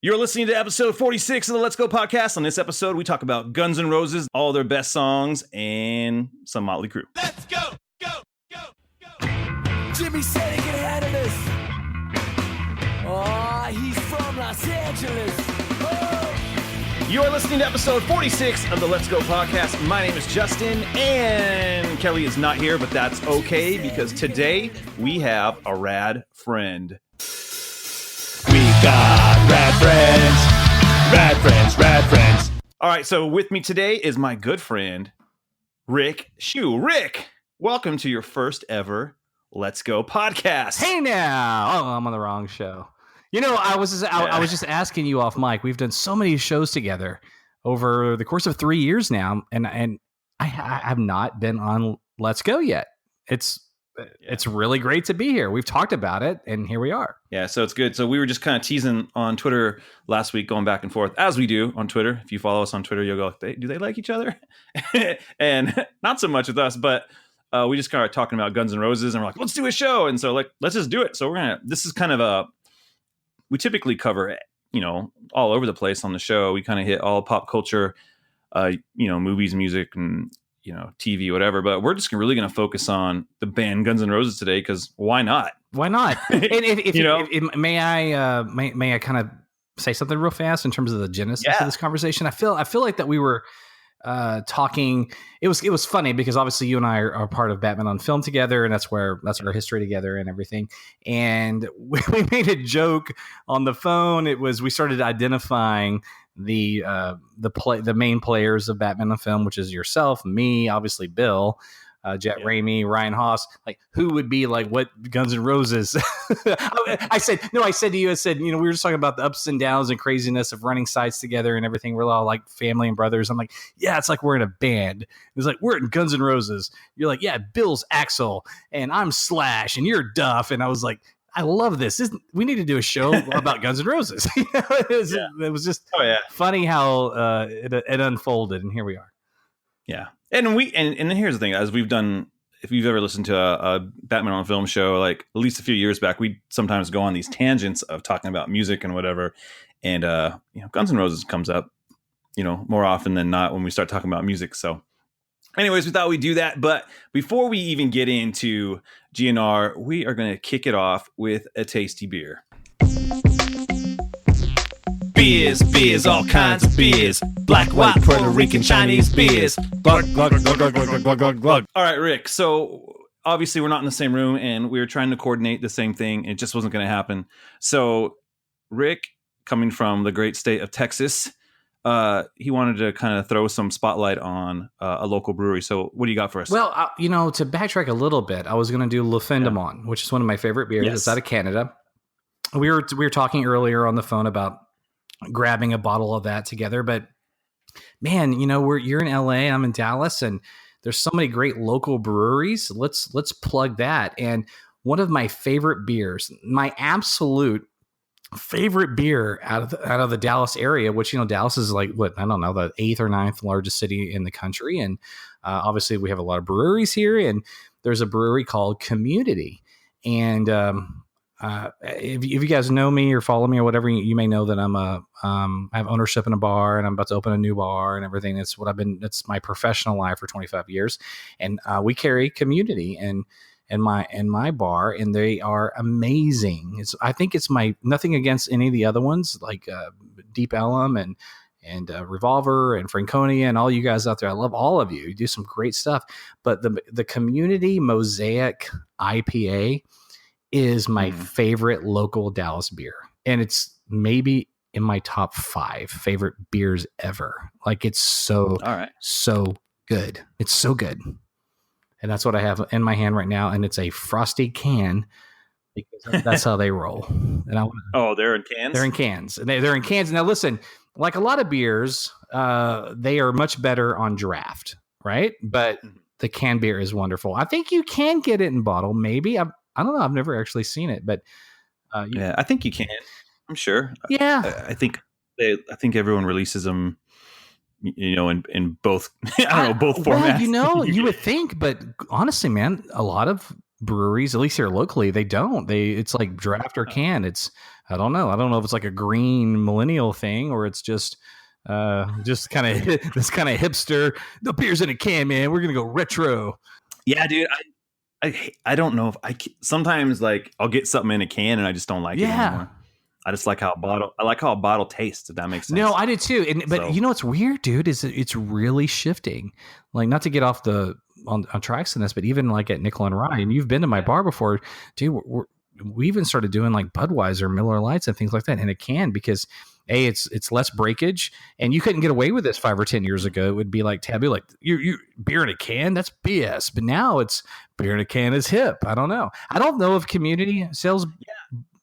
You're listening to episode 46 of the Let's Go podcast. On this episode, we talk about Guns N' Roses, all their best songs, and some Motley Crue. Let's go, go, go, go. Jimmy said he could handle this. Oh, he's from Los Angeles. Oh. You are listening to episode 46 of the Let's Go podcast. My name is Justin, and Kelly is not here, but that's okay because today we have a rad friend. We got rad friends, rad friends, rad friends. All right, so with me today is my good friend, Rick Shue. Rick, welcome to your first ever Let's Go podcast. Hey now! Oh, I'm on the wrong show. You know, I was just asking you off mic. We've done so many shows together over the course of 3 years now, and I have not been on Let's Go yet. It's really great to be here. We've talked about it, and here we are. Yeah, so it's good. So we were just kind of teasing on Twitter last week, going back and forth, as we do on Twitter. If you follow us on Twitter, you'll go, do they like each other? And not so much with us, but we just kind of talking about Guns N' Roses, and we're like, let's do a show. And so let's just do it. So this is kind of we typically cover, all over the place on the show. We kind of hit all pop culture, movies, music, and TV, whatever, but we're just really going to focus on the band Guns N' Roses today because why not? Why not? And may I kind of say something real fast in terms of the genesis of this conversation? I feel like that we were talking. It was funny because obviously you and I are part of Batman on Film together, and that's our history together and everything. And we made a joke on the phone. We started identifying the main players of Batman on Film, which is yourself, me, obviously Bill, Jet Raimi, Ryan Haas. Like, who would be like what Guns N' Roses? I said to you, we were just talking about the ups and downs and craziness of running sites together and everything. We're all like family and brothers. I'm like, yeah, it's like we're in a band. It's like we're in Guns N' Roses. You're like, yeah, Bill's Axl and I'm Slash and you're Duff. And I was like, I love this. We need to do a show about Guns N' Roses. It was just funny how it unfolded, and here we are. Yeah, and then here's the thing: as we've done, if you've ever listened to a Batman on Film show, like at least a few years back, we sometimes go on these tangents of talking about music and whatever. And Guns N' Roses comes up, more often than not when we start talking about music. So, anyways, we thought we'd do that. But before we even get into GNR, we are going to kick it off with a tasty beer. Beers, all kinds of beers. Black, white, Puerto Rican, Chinese beers. Glug, glug, glug, glug, glug, glug, glug, glug. All right, Rick. So obviously we're not in the same room, and we were trying to coordinate the same thing. It just wasn't going to happen. So Rick, coming from the great state of Texas, he wanted to kind of throw some spotlight on a local brewery. So what do you got for us? Well, to backtrack a little bit, I was going to do Le Fendemont, which is one of my favorite beers. Yes. It's out of Canada. We were talking earlier on the phone about grabbing a bottle of that together, but man, you're in LA, I'm in Dallas, and there's so many great local breweries. Let's plug that. And one of my favorite beers, my absolute favorite beer out of the Dallas area, which Dallas is like the 8th or 9th largest city in the country, and obviously we have a lot of breweries here, and there's a brewery called Community. And if you guys know me or follow me or whatever, you may know that I have ownership in a bar, and I'm about to open a new bar and everything. That's my professional life for 25 years. And we carry Community in my bar, and they are amazing. I think it's nothing against any of the other ones like Deep Ellum and Revolver and Franconia and all you guys out there. I love all of you. You do some great stuff. But the Community Mosaic IPA is my favorite local Dallas beer. And it's maybe in my top 5 favorite beers ever. Like, it's so good. It's so good. And that's what I have in my hand right now. And it's a frosty can because that's how they roll. And they're in cans? They're in cans. They're in cans. Now, listen, like a lot of beers, they are much better on draft, right? But the can beer is wonderful. I think you can get it in bottle, maybe. I don't know. I've never actually seen it, but I think you can. I'm sure. Yeah, I think everyone releases them, in both. I don't know, both formats. Well, you would think, but honestly, man, a lot of breweries, at least here locally, they don't. It's like draft or can. I don't know. I don't know if it's like a green millennial thing or it's just kind of this kind of hipster. The beer's in a can, man. We're gonna go retro. Yeah, dude. I don't know if sometimes like I'll get something in a can and I just don't like it anymore. I just like how a bottle tastes, if that makes sense. No, I did too. But you know what's weird, dude, is it's really shifting. Like, not to get off on tracks in this, but even like at Nickel and Rye, and you've been to my bar before, dude. We even started doing like Budweiser, Miller Lights, and things like that in a can because it's less breakage, and you couldn't get away with this 5 or 10 years ago. It would be like taboo, like you beer in a can, that's BS. But now it's beer in a can is hip. I don't know if Community sells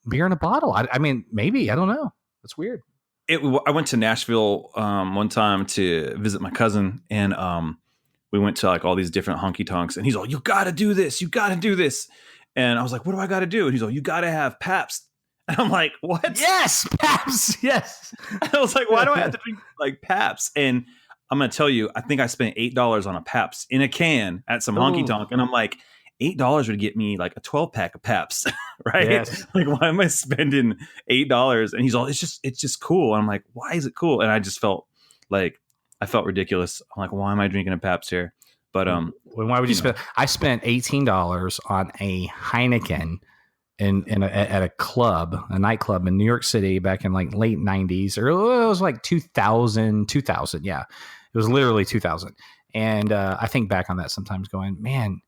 beer in a bottle. I mean, maybe, I don't know. It's weird. I went to Nashville one time to visit my cousin, and we went to like all these different honky tonks, and he's all, "You got to do this. You got to do this." And I was like, "What do I got to do?" And he's all, "You got to have Pabst." And I'm like, "What?" Yes, Pabst. Yes. And I was like, "Why do I have to drink like Pabst?" And I'm going to tell you, I think I spent $8 on a Pabst in a can at some honky tonk. And I'm like, $8 would get me like a 12 pack of Pabst, right? Yes. Like, why am I spending $8? And he's all, it's just cool. And I'm like, why is it cool? And I just felt like I felt ridiculous. I'm like, why am I drinking a Pabst here? But why would you spend? I spent $18 on a Heineken at a club, a nightclub in New York City back in like late 90s, or it was like 2000. Yeah, it was literally 2000. And I think back on that sometimes, going, man,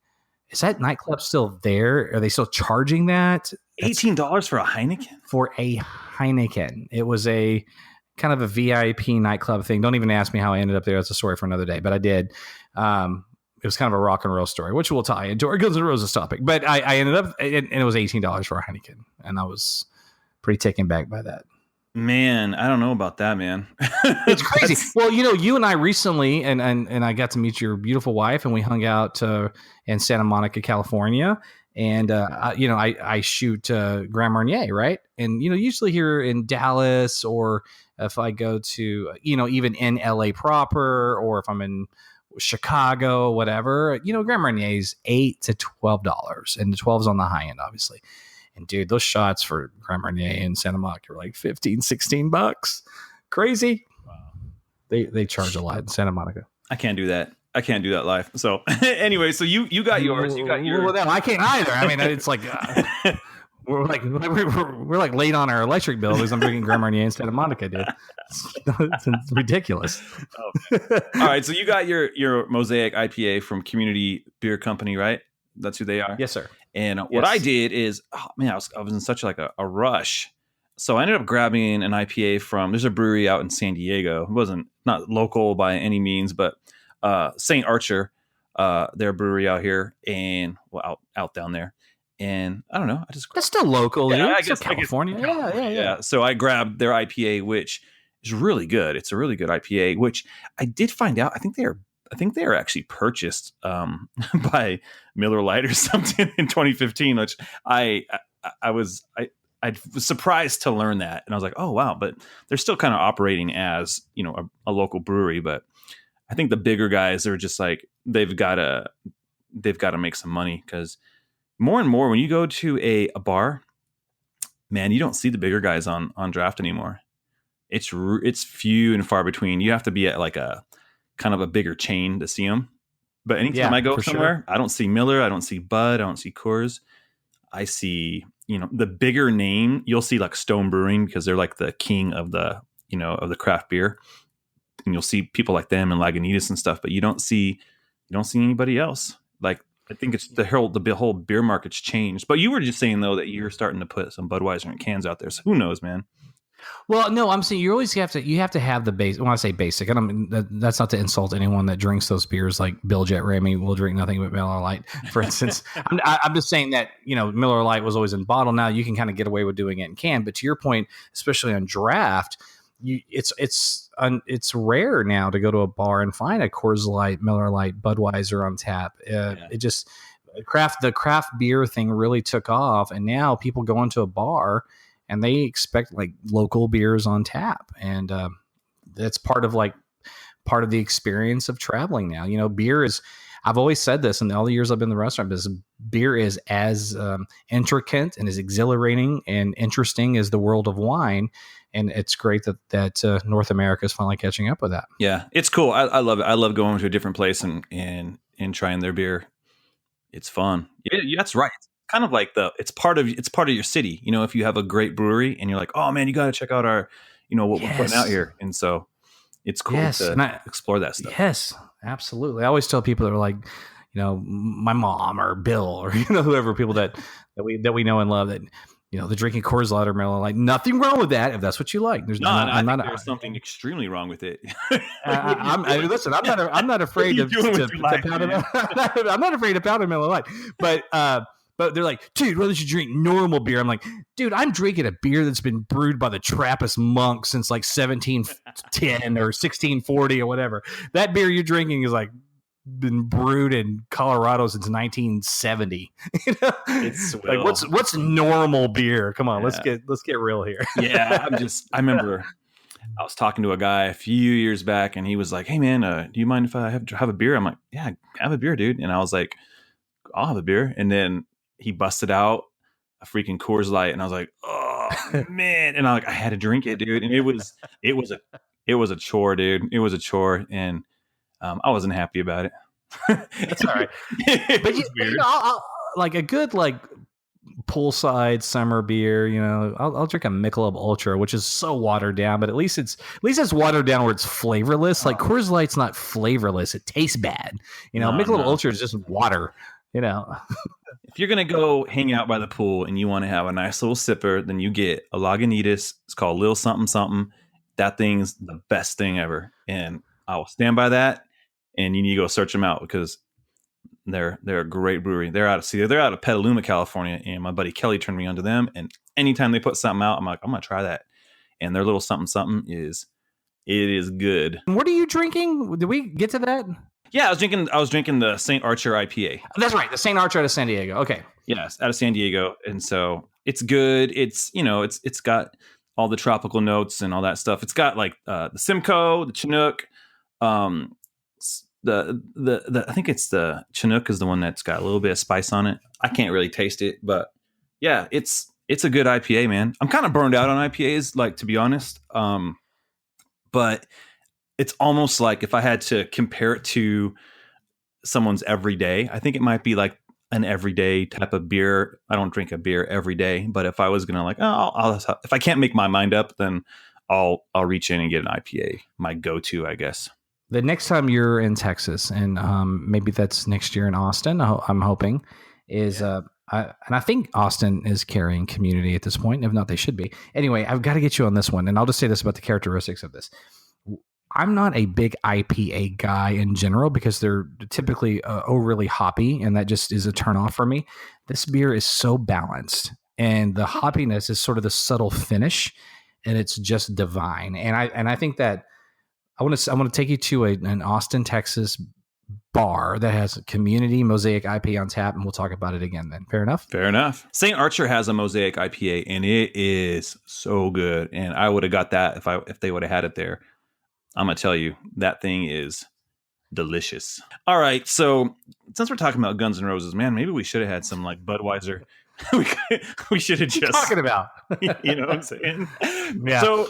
is that nightclub still there? Are they still charging that? $18 for a Heineken? For a Heineken. It was a kind of a VIP nightclub thing. Don't even ask me how I ended up there. That's a story for another day, but I did. It was kind of a rock and roll story, which we'll tie into our Guns N' Roses topic. But I ended up, and it was $18 for a Heineken. And I was pretty taken back by that. Man, I don't know about that, man. It's crazy. Well, you and I recently, and I got to meet your beautiful wife, and we hung out in Santa Monica, California. And, I shoot Grand Marnier, right? And, usually here in Dallas, or if I go to, even in LA proper, or if I'm in Chicago, whatever, Grand Marnier is $8 to $12, and the 12's on the high end, obviously. And dude, those shots for Grand Marnier in Santa Monica were like $15-$16. Crazy. Wow. They charge a lot in Santa Monica. I can't do that. I can't do that live. So anyway, so you got yours. You got yours. Well, no, I can't either. I mean, it's like we're like late on our electric bill because I'm drinking Grand Marnier in Santa Monica, dude. It's ridiculous. Oh. All right, so you got your Mosaic IPA from Community Beer Company, right? That's who they are. Yes, sir. And what I did is, I was in such like a rush. So I ended up grabbing an IPA there's a brewery out in San Diego. It wasn't not local by any means, but St. Archer, their brewery out here, and out down there. And I don't know, that's still local. Yeah, I guess California. Yeah. So I grabbed their IPA, which is really good. It's a really good IPA, which I did find out. I think they are actually purchased by Miller Lite or something in 2015, which I was surprised to learn that. And I was like, oh, wow. But they're still kind of operating as, a local brewery. But I think the bigger guys are just like, they've got to make some money, because more and more when you go to a bar, man, you don't see the bigger guys on draft anymore. It's few and far between. You have to be at like a kind of a bigger chain to see them. But anytime I go somewhere, I don't see Miller, I don't see Bud, I don't see Coors. I see, the bigger name. You'll see like Stone Brewing, because they're like the king of the, of the craft beer. And you'll see people like them and Lagunitas and stuff, but you don't see anybody else. Like, I think it's the whole beer market's changed. But you were just saying though that you're starting to put some Budweiser in cans out there. So who knows, man? Well, no, I'm saying you always have to have the base. When I say basic, I don't mean that's not to insult anyone that drinks those beers. Like Bill Jet Ramey will drink nothing but Miller Lite, for instance. I'm just saying that Miller Lite was always in bottle. Now you can kind of get away with doing it in can. But to your point, especially on draft, it's rare now to go to a bar and find a Coors Light, Miller Lite, Budweiser on tap. It just the craft beer thing really took off, and now people go into a bar and they expect like local beers on tap, and that's part of the experience of traveling now. Beer is, I've always said this in all the years I've been in the restaurant business. Beer is as intricate and as exhilarating and interesting as the world of wine. And it's great that North America is finally catching up with that. Yeah, it's cool. I love it. I love going to a different place and trying their beer. It's fun. Yeah, that's right. It's kind of like it's part of your city. You know, if you have a great brewery and you're like, oh man, you got to check out our, what we're putting out here. And so it's cool to explore that stuff. Yes, absolutely. I always tell people that are like, my mom or Bill or whoever, people that we know and love, that they're drinking Coors Light or Miller Lite. Nothing wrong with that if that's what you like. There's there's something extremely wrong with it. Listen, I'm not afraid to pound it. I'm not afraid to pound a Miller Lite, but they're like, dude, why don't you drink normal beer? I'm like, dude, I'm drinking a beer that's been brewed by the Trappist monk since like 1710 or 1640 or whatever. That beer you're drinking is like been brewed in Colorado since 1970. It's like what's normal beer? Come on, let's get real here. Yeah, I remember I was talking to a guy a few years back, and he was like, "Hey man, do you mind if I have a beer?" I'm like, "Yeah, have a beer, dude." And I was like, "I'll have a beer." And then he busted out a freaking Coors Light, and I was like, "Oh man!" And I had to drink it, dude. And it was a chore, dude. It was a chore, and I wasn't happy about it. That's all right. But I'll, like a good poolside summer beer, I'll drink a Michelob Ultra, which is so watered down, but at least it's watered down where it's flavorless. Like Coors Light's not flavorless; it tastes bad. Michelob Ultra is just water. If you're gonna go hang out by the pool and you want to have a nice little sipper, then you get a Lagunitas. It's called Lil Something Something. That thing's the best thing ever, and I will stand by that. And you need to go search them out because they're a great brewery. They're out of Petaluma, California, and my buddy Kelly turned me onto them. And anytime they put something out, I'm like, I'm gonna try that. And their little something something is good. What are you drinking? Did we get to that? Yeah, I was drinking the St. Archer IPA. That's right, the St. Archer out of San Diego. Okay. Yes, out of San Diego, and so it's good. It's it's got all the tropical notes and all that stuff. It's got like the Simcoe, the Chinook. The I think it's the Chinook is the one that's got a little bit of spice on it. I can't really taste it, but yeah, it's a good IPA, man. I'm kind of burned out on IPAs, like, to be honest. But it's almost like if I had to compare it to someone's everyday, I think it might be like an everyday type of beer. I don't drink a beer every day, but if I was gonna if I can't make my mind up, then I'll reach in and get an IPA. My go-to, I guess. The next time you're in Texas, and maybe that's next year in Austin, I'm hoping, is and I think Austin is carrying Community at this point. If not, they should be. Anyway, I've got to get you on this one, and I'll just say this about the characteristics of this. I'm not a big IPA guy in general because they're typically overly hoppy, and that just is a turnoff for me. This beer is so balanced, and the hoppiness is sort of the subtle finish, and it's just divine. And I think that I want to take you to an Austin, Texas bar that has a Community Mosaic IPA on tap, and we'll talk about it again then. Fair enough? Fair enough. St. Archer has a Mosaic IPA, and it is so good. And I would have got that if they would have had it there. I'm going to tell you, that thing is delicious. All right, so since we're talking about Guns N' Roses, man, maybe we should have had some like Budweiser. we should have just... talking about? You know what I'm saying? Yeah. So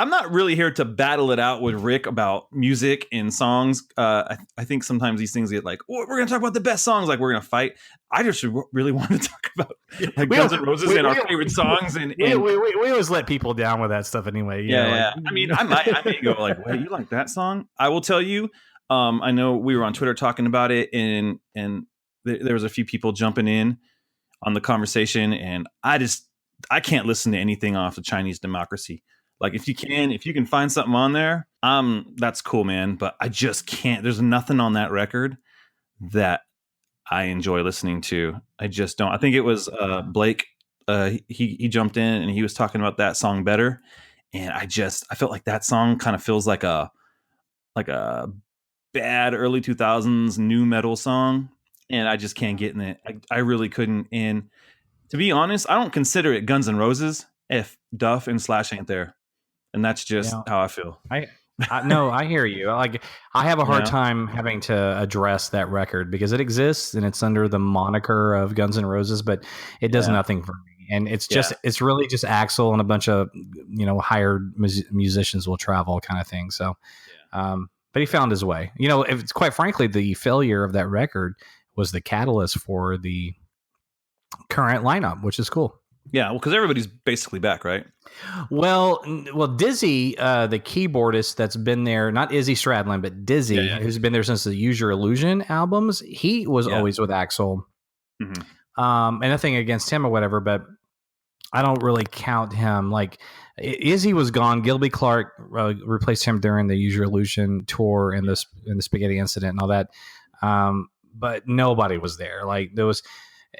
I'm not really here to battle it out with Rick about music and songs. I think sometimes these things get like, oh, we're going to talk about the best songs, like we're going to fight. I just really want to talk about Guns N' Roses and our favorite songs. And we always let people down with that stuff anyway. Yeah. I mean, I may go like, wait, you like that song? I will tell you. I know we were on Twitter talking about it, and there was a few people jumping in on the conversation, and I can't listen to anything off of Chinese Democracy. Like if you can find something on there, that's cool, man. But I just can't. There's nothing on that record that I enjoy listening to. I just don't. I think it was Blake. He jumped in and he was talking about that song Better, and I felt like that song kind of feels like a bad early 2000s new metal song, and I just can't get in it. I really couldn't. And to be honest, I don't consider it Guns N' Roses if Duff and Slash ain't there. And that's just how I feel. No, I hear you. Like, I have a You hard know? time having to address that record because it exists and it's under the moniker of Guns N' Roses, but it does Yeah. nothing for me. And Yeah. it's really just Axl and a bunch of, hired musicians will travel kind of thing. So, but he found his way. It's quite frankly, the failure of that record was the catalyst for the current lineup, which is cool. Yeah. Well, because everybody's basically back, right? Well, Dizzy, the keyboardist that's been there, not Izzy Stradlin, but Dizzy, Yeah. who's been there since the Use Your Illusion albums. He was Yeah. always with Axl. Mhm. And nothing against him or whatever, but I don't really count him. Like, Izzy was gone. Gilby Clarke replaced him during the Use Your Illusion tour and the Spaghetti Incident and all that. But nobody was there. Like, there was,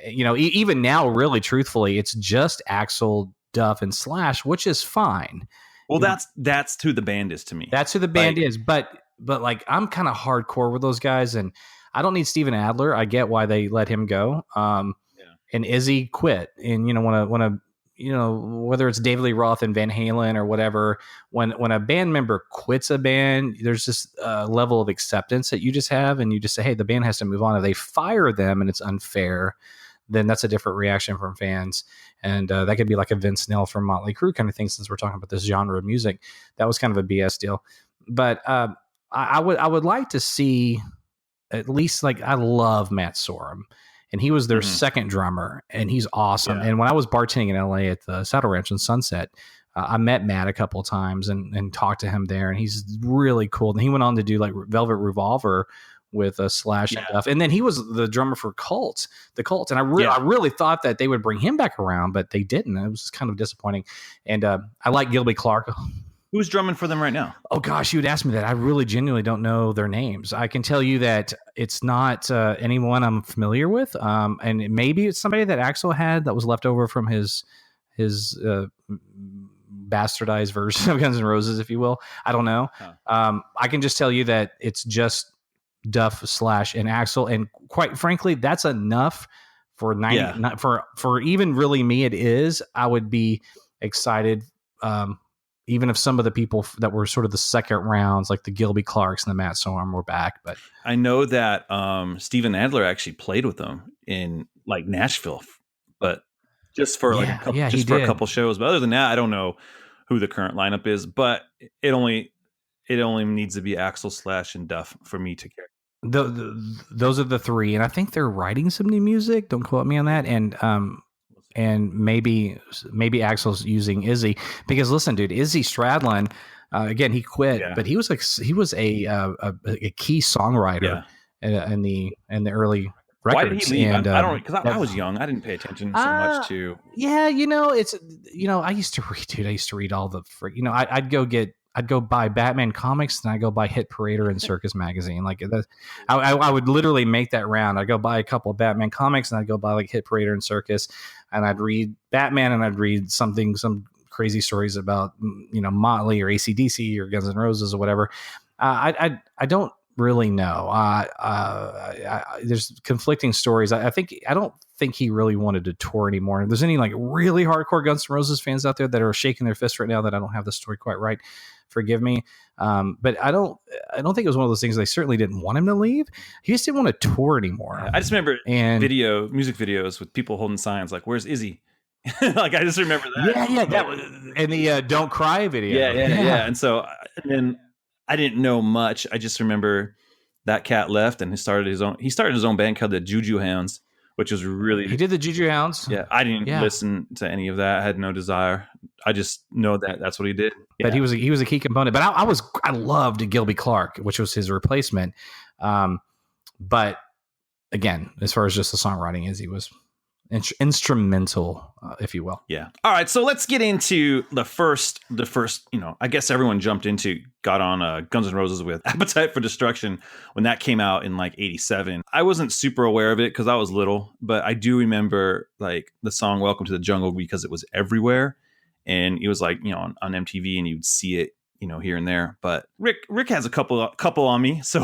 even now, really, truthfully, it's just Axl, Duff, and Slash, which is fine. Well, that's who the band is to me. That's who the band is. But like, I'm kind of hardcore with those guys, and I don't need Steven Adler. I get why they let him go. And Izzy quit, and when whether it's David Lee Roth and Van Halen or whatever, when a band member quits a band, there's this level of acceptance that you just have, and you just say, hey, the band has to move on. If they fire them and it's unfair, then that's a different reaction from fans. And that could be like a Vince Neil from Motley Crue kind of thing, since we're talking about this genre of music. That was kind of a BS deal. But I would like to see at least, like, I love Matt Sorum, and he was their second drummer, and he's awesome. Yeah. And when I was bartending in LA at the Saddle Ranch in Sunset, I met Matt a couple of times and talked to him there, and he's really cool. And he went on to do like Velvet Revolver with a Slash and Duff, and then he was the drummer for the Cult, and I really thought that they would bring him back around, but they didn't. It was kind of disappointing. And I like Gilby Clarke. Who's drumming for them right now? Oh gosh, you would ask me that. I really genuinely don't know their names. I can tell you that it's not anyone I'm familiar with, and maybe it's somebody that Axl had that was left over from his bastardized version of Guns N' Roses, if you will. I don't know. I can just tell you that it's just Duff, Slash, and Axl, and quite frankly, that's enough for 90. Not for even really me. It is. I would be excited. Even if some of the people that were sort of the second rounds, like the Gilby Clarks and the Matt Sorum, were back. But I know that Steven Adler actually played with them in like Nashville, but just for like a couple shows. But other than that, I don't know who the current lineup is. But it only needs to be Axl, Slash, and Duff for me to care. Those are the three, and I think they're writing some new music. Don't quote me on that. And maybe Axl's using Izzy, because listen, dude, Izzy Stradlin, again, he quit, but he was a key songwriter in the early records. Why did he leave? And I don't, because I was young. I didn't pay attention so much to. Yeah, it's I used to read all the I'd go buy Batman comics, and I'd go buy Hit Parader and Circus magazine. Like I would literally make that round. I'd go buy a couple of Batman comics, and I'd go buy like Hit Parader and Circus, and I'd read Batman, and I'd read some crazy stories about Motley or AC/DC or Guns N' Roses or whatever. I don't really know. There's conflicting stories. I don't think he really wanted to tour anymore. If there's any like really hardcore Guns N' Roses fans out there that are shaking their fists right now that I don't have the story quite right, forgive me. But I don't think it was one of those things. They certainly didn't want him to leave. He just didn't want to tour anymore. I just remember music videos with people holding signs like, "Where's Izzy?" Like, I just remember that. Yeah, that was in the "Don't Cry" video. Yeah. And so, and then I didn't know much. I just remember that cat left, and he started his own band called the Juju Hounds, which was really. He did the Juju Hounds. Yeah, I didn't listen to any of that. I had no desire. I just know that that's what he did. Yeah. But he was a key component. But I loved Gilby Clarke, which was his replacement. But again, as far as just the songwriting, he was instrumental, if you will. Yeah. All right. So let's get into the first. I guess everyone got on Guns N' Roses with Appetite for Destruction when that came out in like '87. I wasn't super aware of it because I was little, but I do remember like the song "Welcome to the Jungle" because it was everywhere, and it was like on MTV, and you'd see it here and there. But Rick has a couple on me. So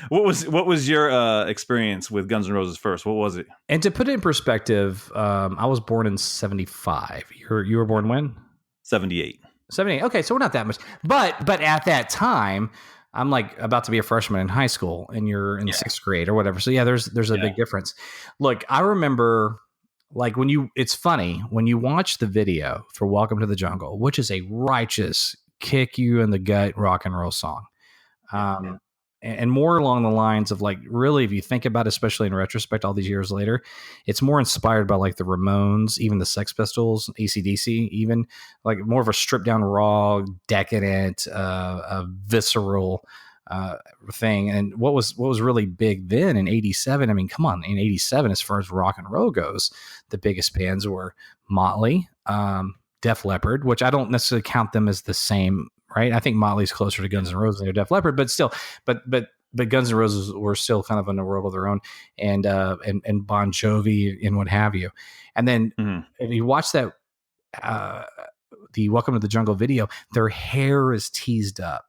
what was your experience with Guns N' Roses first? What was it? And to put it in perspective, I was born in '75. You were born when? '78. 78. Okay, so we're not that much. But at that time, I'm like about to be a freshman in high school, and you're in sixth grade or whatever. So yeah, there's a big difference. Look, I remember like it's funny when you watch the video for Welcome to the Jungle, which is a righteous kick you in the gut rock and roll song. And more along the lines of like, really, if you think about it, especially in retrospect, all these years later, it's more inspired by like the Ramones, even the Sex Pistols, AC/DC, even like more of a stripped down, raw, decadent, visceral thing. And what was really big then in '87? I mean, come on, in '87, as far as rock and roll goes, the biggest bands were Motley, Def Leppard, which I don't necessarily count them as the same. Right, I think Motley's closer to Guns N' Roses than Def Leppard, but still, but Guns N' Roses were still kind of in a world of their own, and Bon Jovi and what have you. And then if you watch that, the Welcome to the Jungle video, their hair is teased up.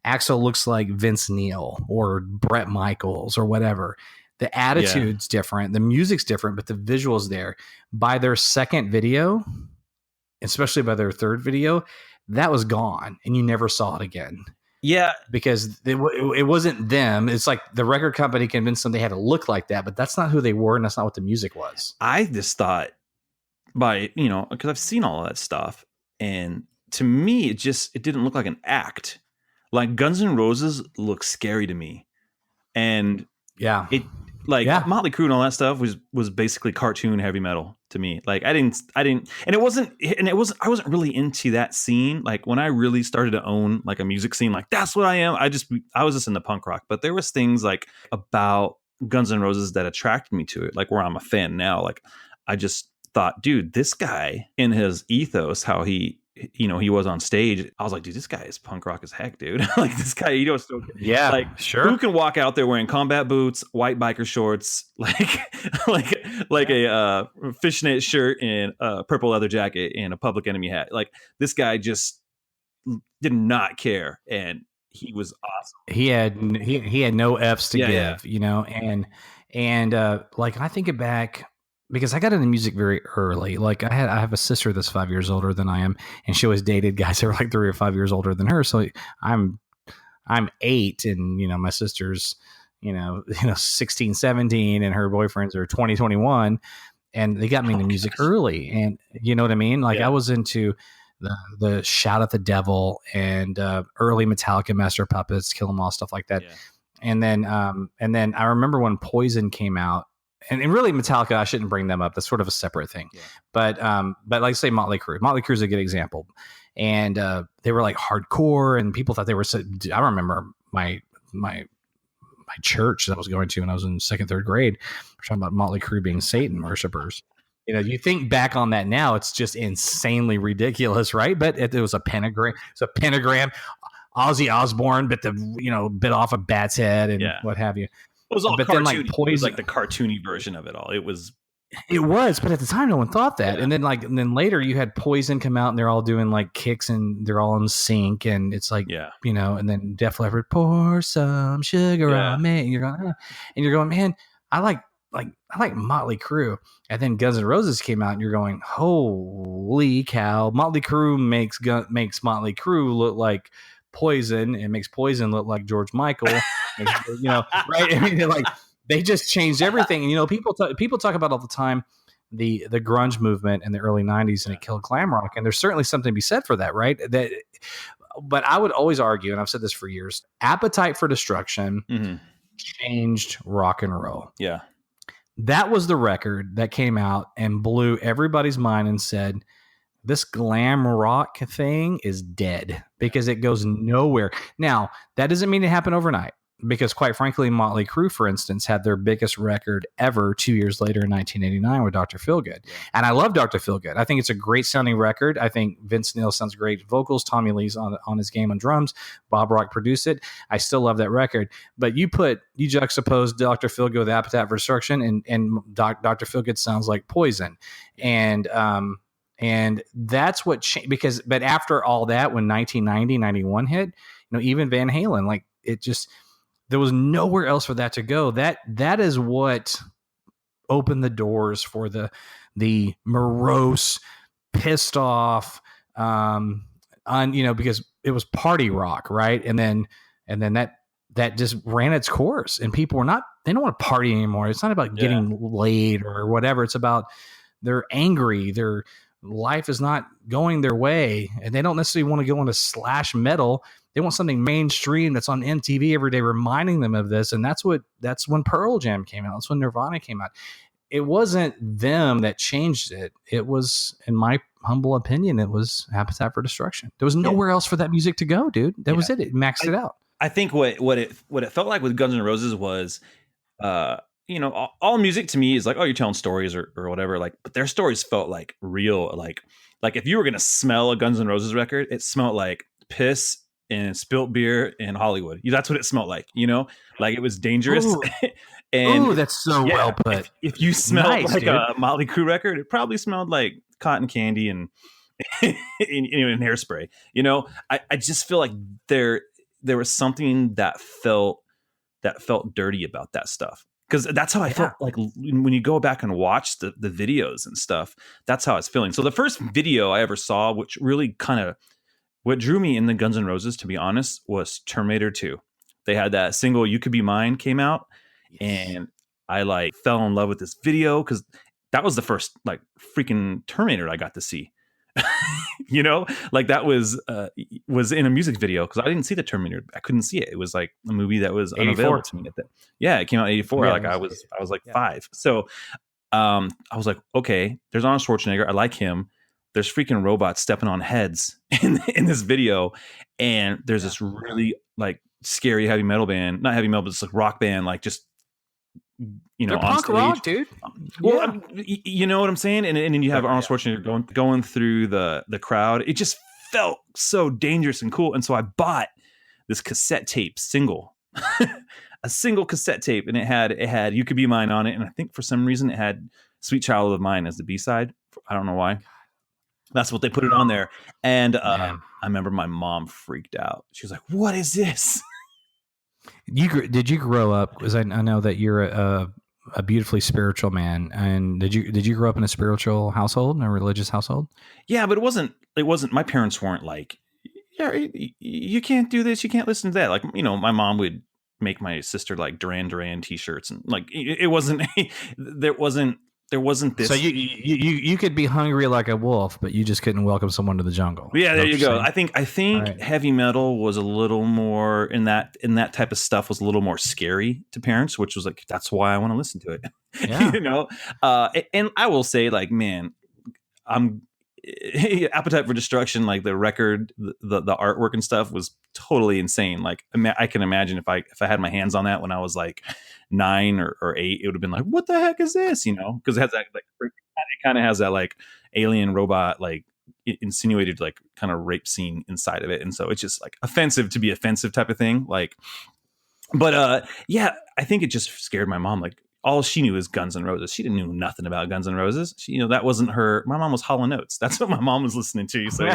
Axl looks like Vince Neil or Bret Michaels or whatever. The attitude's different, the music's different, but the visual's there. By their second video, especially by their third video, that was gone and you never saw it again. Yeah. Because it wasn't them. It's like the record company convinced them they had to look like that, but that's not who they were and that's not what the music was. I just thought because I've seen all of that stuff, and to me, it didn't look like an act. Like Guns N' Roses looks scary to me. And Motley Crue and all that stuff was basically cartoon heavy metal to me. Like I didn't, and I wasn't really into that scene. Like when I really started to own like a music scene, like that's what I am. I was just into punk rock, but there was things like about Guns N' Roses that attracted me to it. Like where I'm a fan now. Like I just thought, dude, this guy in his ethos, how he was on stage. I was like, dude, this guy is punk rock as heck, dude. Like this guy, still, like, sure. Who can walk out there wearing combat boots, white biker shorts, like a fishnet shirt and a purple leather jacket and a Public Enemy hat? Like this guy just did not care, and he was awesome. He had no F's to give, and like I think it back. Because I got into music very early. Like I have a sister that's 5 years older than I am, and she always dated guys that were like 3 or 5 years older than her. So I'm 8, and my sister's 16, 17, and her boyfriends are 20, 21, and they got me into music early. And you know what I mean? Like I was into the Shout at the Devil and early Metallica, Master of Puppets, Kill 'Em All, stuff like that. Yeah. And then I remember when Poison came out. And really Metallica, I shouldn't bring them up. That's sort of a separate thing. Yeah. But like say Motley Crue. Motley Crue is a good example. And they were like hardcore, and people thought they were so. I remember my church that I was going to when I was in second, third grade. We're talking about Motley Crue being Satan worshipers. You think back on that now, it's just insanely ridiculous, right? But it was a pentagram. It's a pentagram. Ozzy Osbourne bit off a bat's head and what have you. It was all cartoony. Then, like, Poison, it was like the cartoony version of it all. It was, but at the time, no one thought that. Yeah. And then later, you had Poison come out, and they're all doing like kicks, and they're all in sync, and it's like, and then Def Leppard, pour some sugar on me, and you're going, man, I like Motley Crue, and then Guns N' Roses came out, and you're going, holy cow, Motley Crue makes Motley Crue look like Poison, and makes Poison look like George Michael. Right? I mean, like they just changed everything. And people talk about all the time the grunge movement in the early '90s, and it killed glam rock. And there's certainly something to be said for that, right? But I would always argue, and I've said this for years: Appetite for Destruction changed rock and roll. Yeah, that was the record that came out and blew everybody's mind and said, this glam rock thing is dead because it goes nowhere. Now, that doesn't mean it happened overnight, because quite frankly, Motley Crue, for instance, had their biggest record ever 2 years later in 1989 with Dr. Feelgood. Yeah. And I love Dr. Feelgood. I think it's a great sounding record. I think Vince Neil sounds great vocals. Tommy Lee's on his game on drums. Bob Rock produced it. I still love that record. But you juxtapose Dr. Feelgood with Appetite for Destruction, and Dr. Feelgood sounds like Poison. And that's what changed, but after all that, when 1990, 91 hit, even Van Halen, like it just, there was nowhere else for that to go. That is what opened the doors for the morose, pissed off, on, because it was party rock, right? And then that just ran its course, and people they don't want to party anymore. It's not about getting laid or whatever. It's about they're angry. Their life is not going their way, and they don't necessarily want to go into slash metal. They want something mainstream that's on MTV every day, reminding them of this. And that's when Pearl Jam came out. That's when Nirvana came out. It wasn't them that changed it. It was, in my humble opinion, it was Appetite for Destruction. There was nowhere else for that music to go, dude. That was it. It maxed it out. I think what it felt like with Guns N' Roses was, all music to me is like, oh, you're telling stories or whatever. Like, but their stories felt like real. Like if you were gonna smell a Guns N' Roses record, it smelled like piss and spilt beer in Hollywood. That's what it smelled like. Like it was dangerous. And that's so well put. If you smelled a Motley Crue record, it probably smelled like cotton candy and and hairspray. I just feel like there was something that felt dirty about that stuff, because that's how I felt like when you go back and watch the videos and stuff. That's how I was feeling. So the first video I ever saw, which really what drew me in the Guns N' Roses, to be honest, was Terminator 2. They had that single "You Could Be Mine" came out. And I fell in love with this video because that was the first freaking Terminator I got to see. That was in a music video, because I didn't see the Terminator. I couldn't see it. It was like a movie that was unavailable to me at that. Yeah, it came out in 84. Yeah, I was 5. So I was like, okay, there's Arnold Schwarzenegger. I like him. There's freaking robots stepping on heads in this video, and there's this really scary heavy metal band, not heavy metal, but it's like rock band, just they're on punk stage. rock, dude. Well, you know what I'm saying? And then you have Arnold Schwarzenegger going through the crowd. It just felt so dangerous and cool. And so I bought this cassette tape single, a single cassette tape, and it had "You Could Be Mine" on it. And I think for some reason it had "Sweet Child of Mine" as the B-side. I don't know why. That's what they put it on there. And I remember my mom freaked out. She was like, "What is this?" Did you grow up? Because I know that you're a beautifully spiritual man, and did you grow up in a spiritual household, a religious household? Yeah, but it wasn't. My parents weren't like, yeah, you can't do this, you can't listen to that. My mom would make my sister Duran Duran t-shirts, and it wasn't. There wasn't this. So you could be hungry like a wolf, but you just couldn't welcome someone to the jungle. Yeah, there you go. Saying? I think heavy metal was a little more in that type of stuff was a little more scary to parents, which was that's why I want to listen to it. Yeah. And I will say, man, I'm Appetite for Destruction, the record, the artwork and stuff was totally insane. I can imagine if I had my hands on that when I was 9 or 8, it would have been what the heck is this? Because it has that it kind of has that alien robot insinuated kind of rape scene inside of it, and so it's just offensive to be offensive type of thing. But I think it just scared my mom. All she knew is Guns N' Roses. She didn't know nothing about Guns N' Roses. She, that wasn't her. My mom was Hall & Oates. That's what my mom was listening to. So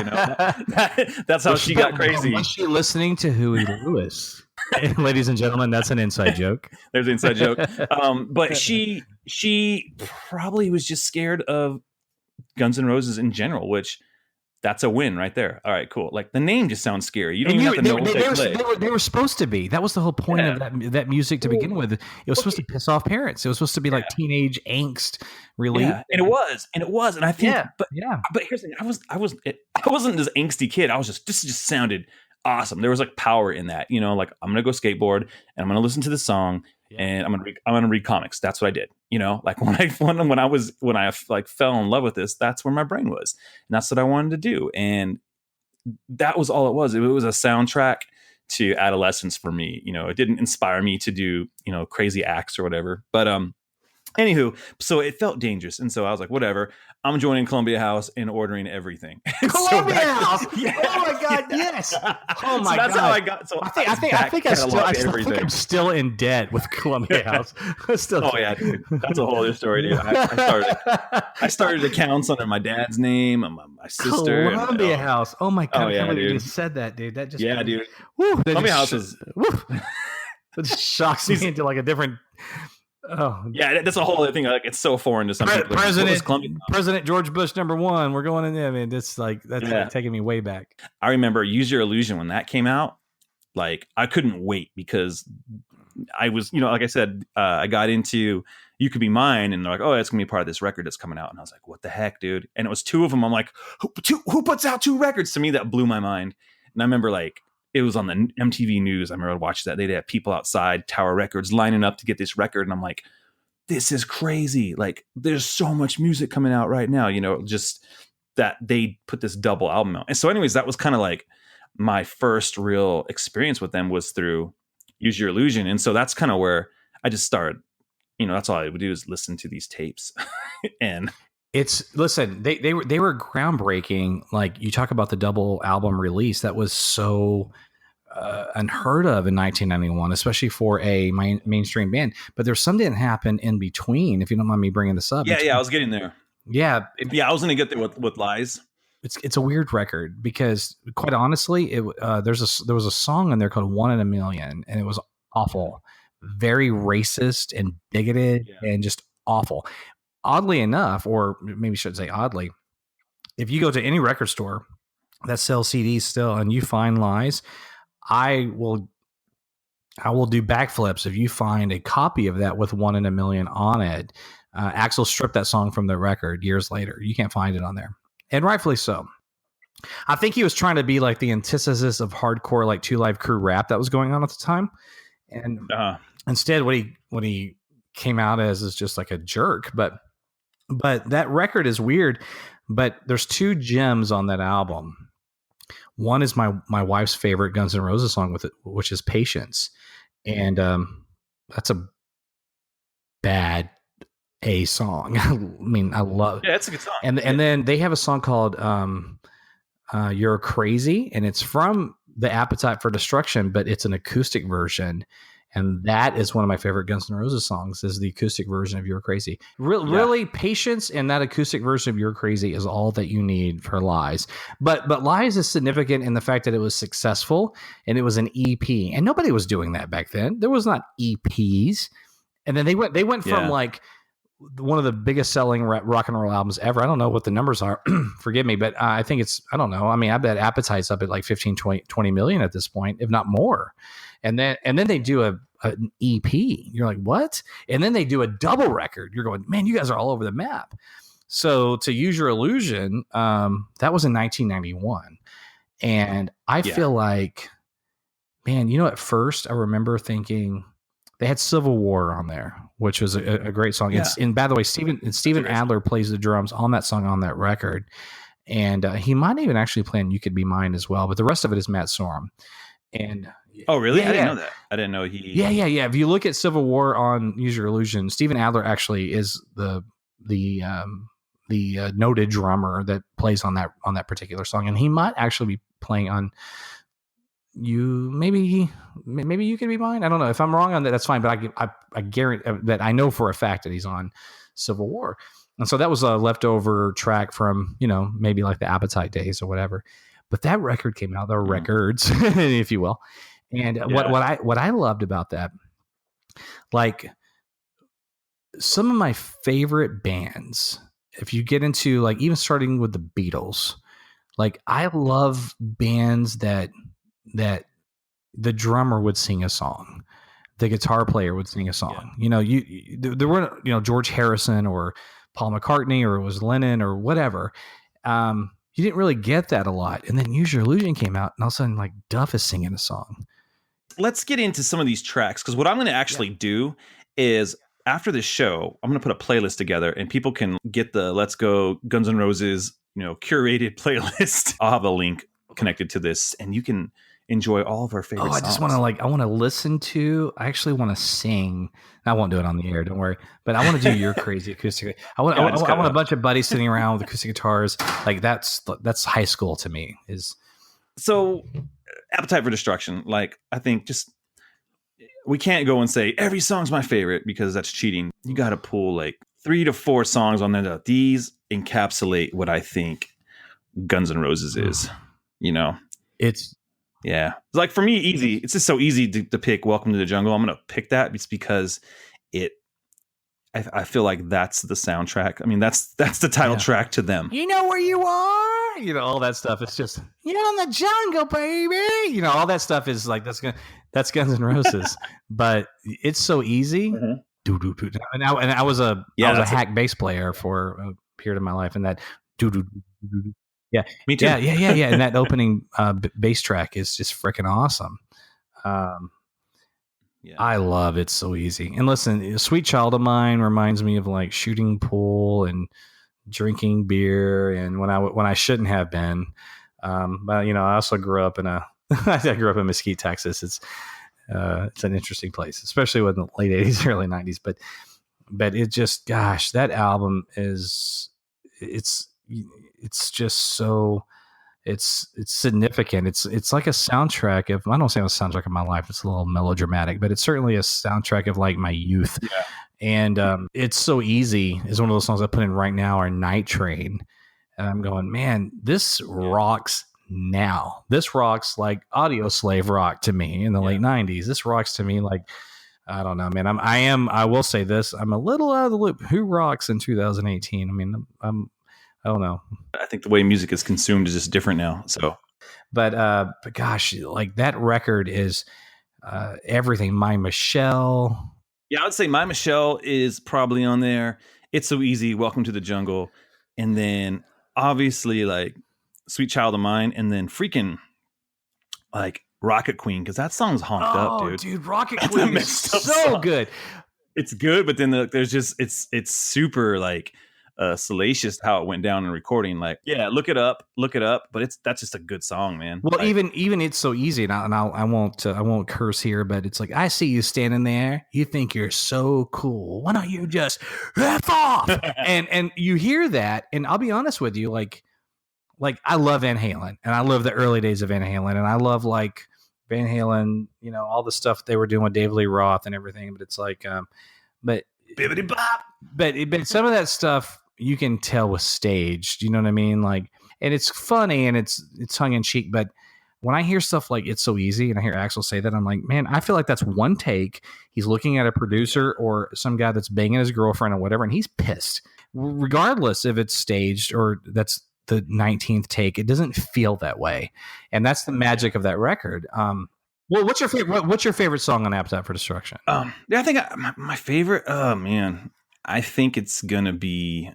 that's how she got crazy. Was she listening to Huey Lewis? Ladies and gentlemen, that's an inside joke. There's an inside joke. But she probably was just scared of Guns N' Roses in general, which that's a win right there. All right, cool. The name just sounds scary. You don't even have to know what they play. They were supposed to be. That was the whole point of that music to begin with. It was supposed to piss off parents. It was supposed to be teenage angst, really. Yeah, and it was. And I think, but here's the thing. I wasn't this angsty kid. This just sounded awesome. There was power in that. I'm gonna go skateboard and I'm gonna listen to this song. Yeah. And I'm gonna read comics. That's what I did. When I fell in love with this, that's where my brain was, and that's what I wanted to do. And that was all it was. It was a soundtrack to adolescence for me. It didn't inspire me to do crazy acts or whatever. But anywho, so it felt dangerous, and so I was like, whatever. I'm joining Columbia House and ordering everything. Columbia House. Yeah. Oh my God. Yes. Oh my God. That's how I got. So I think I'm still in debt with Columbia House. Oh yeah, dude. That's a whole other story, dude. I started accounts under my dad's name and my sister. Columbia House. Oh my God. Oh yeah, you just said that, dude. That just dude. Woo, Columbia House is. It just shocks me into a different Oh, Yeah, that's a whole other thing. Like, it's so foreign to some people. Like, what was Columbia? President George Bush #1. We're going in there. I mean, that's like taking me way back. I remember Use Your Illusion when that came out. Like, I couldn't wait because I was, like I said, I got into You Could Be Mine, and they're like, oh, it's gonna be part of this record that's coming out, and I was like, what the heck, dude? And it was two of them. I'm like, who puts out two records? To me, that blew my mind. And I remember, like, it was on the MTV News. I remember watching that. They'd have people outside Tower Records lining up to get this record, and I'm like, this is crazy. Like, there's so much music coming out right now, just that they put this double album out. And so anyways, that was kind of like my first real experience with them was through Use Your Illusion. And so that's kind of where I just started, that's all I would do is listen to these tapes. And listen, they were groundbreaking. Like, you talk about the double album release, that was so unheard of in 1991, especially for a mainstream band. But there's something that happened in between, if you don't mind me bringing this up. Yeah, I was getting there. Yeah. I was going to get there with Lies. It's a weird record because, quite honestly, there was a song in there called "One in a Million," and it was awful, very racist and bigoted, and just awful. Oddly enough, or maybe I should say oddly, if you go to any record store that sells CDs still and you find Lies, I will do backflips if you find a copy of that with "One in a Million" on it. Axl stripped that song from the record years later. You can't find it on there. And rightfully so. I think he was trying to be like the antithesis of hardcore, like Two Live Crew rap that was going on at the time. And instead, what he came out as is just like a jerk. But that record is weird. But there's two gems on that album. One is my wife's favorite Guns N' Roses song with it, which is "Patience," and that's a bad song. I mean, I love it. Yeah, it's a good song. And then they have a song called "You're Crazy," and it's from the Appetite for Destruction, but it's an acoustic version. And that is one of my favorite Guns N' Roses songs, is the acoustic version of "You're Crazy." Really, Patience and that acoustic version of "You're Crazy" is all that you need for Lies. But Lies is significant in the fact that it was successful and it was an EP, and nobody was doing that back then. There was not EPs. And then they went from like one of the biggest selling rock and roll albums ever. I don't know what the numbers are. Forgive me, but I think I don't know. I mean, I bet Appetite's up at like 15, 20 million at this point, if not more. And then they do an EP. You're like, what? And then they do a double record. You're going, man, you guys are all over the map. So to Use Your Illusion, that was in 1991. And I feel like, man, at first I remember thinking, they had Civil War on there, which was a great song. Yeah. And by the way, Steven Adler plays the drums on that song on that record. And he might even actually play on You Could Be Mine as well. But the rest of it is Matt Sorum. And oh, really? I didn't know that. I didn't know he. Yeah. If you look at Civil War on Use Your Illusion, Steven Adler actually is the noted drummer that plays on that particular song. And he might actually be playing on maybe You Could Be Mine. I don't know. If I'm wrong on that, that's fine. But I guarantee that I know for a fact that he's on Civil War. And so that was a leftover track from, maybe like the Appetite days or whatever. But that record came out, the records, if you will. And what I loved about that, like some of my favorite bands, if you get into like even starting with the Beatles, like I love bands that the drummer would sing a song, the guitar player would sing a song. There weren't, George Harrison or Paul McCartney, or it was Lennon or whatever. You didn't really get that a lot. And then Use Your Illusion came out, and all of a sudden, like, Duff is singing a song. Let's get into some of these tracks, because what I'm going to actually do is after this show, I'm going to put a playlist together, and people can get the Let's Go Guns N' Roses, curated playlist. I'll have a link connected to this, and you can enjoy all of our favorite songs. I just want to I want to listen to, I actually want to sing. I won't do it on the air, don't worry. But I want to do Your Crazy acoustic. I want a bunch of buddies sitting around with acoustic guitars. Like that's high school to me. So Appetite for Destruction. Like, I think we can't go and say every song's my favorite, because that's cheating. You got to pull like 3 to 4 songs on there. These encapsulate what I think Guns N' Roses is, It's like, for me, easy. It's just so easy to pick Welcome to the Jungle. I'm going to pick that. It's because I feel like that's the soundtrack. I mean, that's the title track to them. You know where you are, all that stuff. It's just you're in the jungle, baby. All that stuff is like that's Guns N' Roses, but it's so easy. And I was a hack bass player for a period of my life, and that yeah, me too. Yeah. And that opening bass track is just freaking awesome. I love It's So Easy. And listen, Sweet Child of Mine reminds me of like shooting pool and drinking beer, and when I shouldn't have been. But I also grew up in Mesquite, Texas. It's an interesting place, especially in the late 80s, early 90s. But it just, gosh, that album it's just so. It's significant. It's like a soundtrack of, I don't say a soundtrack of my life. It's a little melodramatic, but it's certainly a soundtrack of like my youth. Yeah. And It's So Easy is one of those songs I put in right now, or Night Train. And I'm going, man, this rocks now. This rocks like Audio Slave rock to me in the late 90s. This rocks to me like, I don't know, man. I will say this. I'm a little out of the loop. Who rocks in 2018? I mean, I don't know. I think the way music is consumed is just different now. So, but gosh, like that record is everything. My Michelle. Yeah, I would say My Michelle is probably on there. It's So Easy, Welcome to the Jungle, and then obviously like Sweet Child of Mine, and then freaking like Rocket Queen, because that song's honked up, dude. Dude, Rocket Queen is so good. It's good, but then there's just it's super like salacious how it went down in recording. Like, yeah, look it up, but that's just a good song, man. Well, like, even It's So Easy, and I won't curse here, but it's like, I see you standing there, you think you're so cool, why don't you just F off? and you hear that, and I'll be honest with you, like I love Van Halen, and I love the early days of Van Halen, and I love like Van Halen, all the stuff they were doing with David Lee Roth and everything, but it's like but bibbidi bop. But some of that stuff you can tell was staged. You know what I mean? Like, and it's funny and it's tongue in cheek. But when I hear stuff like It's So Easy, and I hear Axl say that, I'm like, man, I feel like that's one take. He's looking at a producer or some guy that's banging his girlfriend or whatever, and he's pissed. Regardless if it's staged or that's the 19th take, it doesn't feel that way, and that's the magic of that record. Well, what's your favorite song on Appetite for Destruction? Yeah, I think my favorite. Oh man, I think it's gonna be.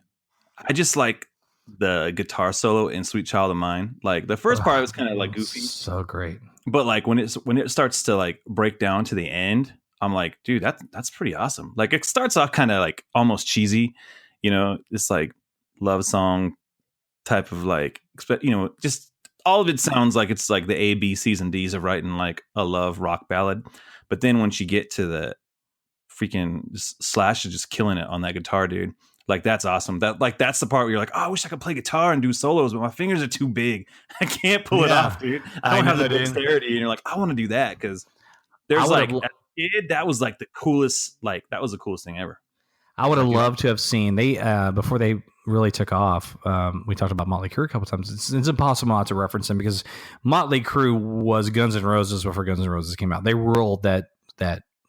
I just like the guitar solo in Sweet Child of Mine. Like the first part was kind of like goofy, so great. But like when it starts to like break down to the end, I'm like, dude, that's pretty awesome. Like it starts off kind of like almost cheesy, this like love song type of like, just all of it sounds like it's like the A, B, C's, and D's of writing like a love rock ballad. But then once you get to the freaking Slash is just killing it on that guitar, dude. Like that's awesome. That's the part where you're like, oh, I wish I could play guitar and do solos, but my fingers are too big. I can't pull it off, dude. I don't have the dexterity. And you're like, I want to do that because there's like as a kid, that was like the coolest. Like that was the coolest thing ever. I would have loved to have seen they before they really took off. We talked about Motley Crue a couple times. It's impossible not to reference them because Motley Crue was Guns N' Roses before Guns N' Roses came out. They ruled that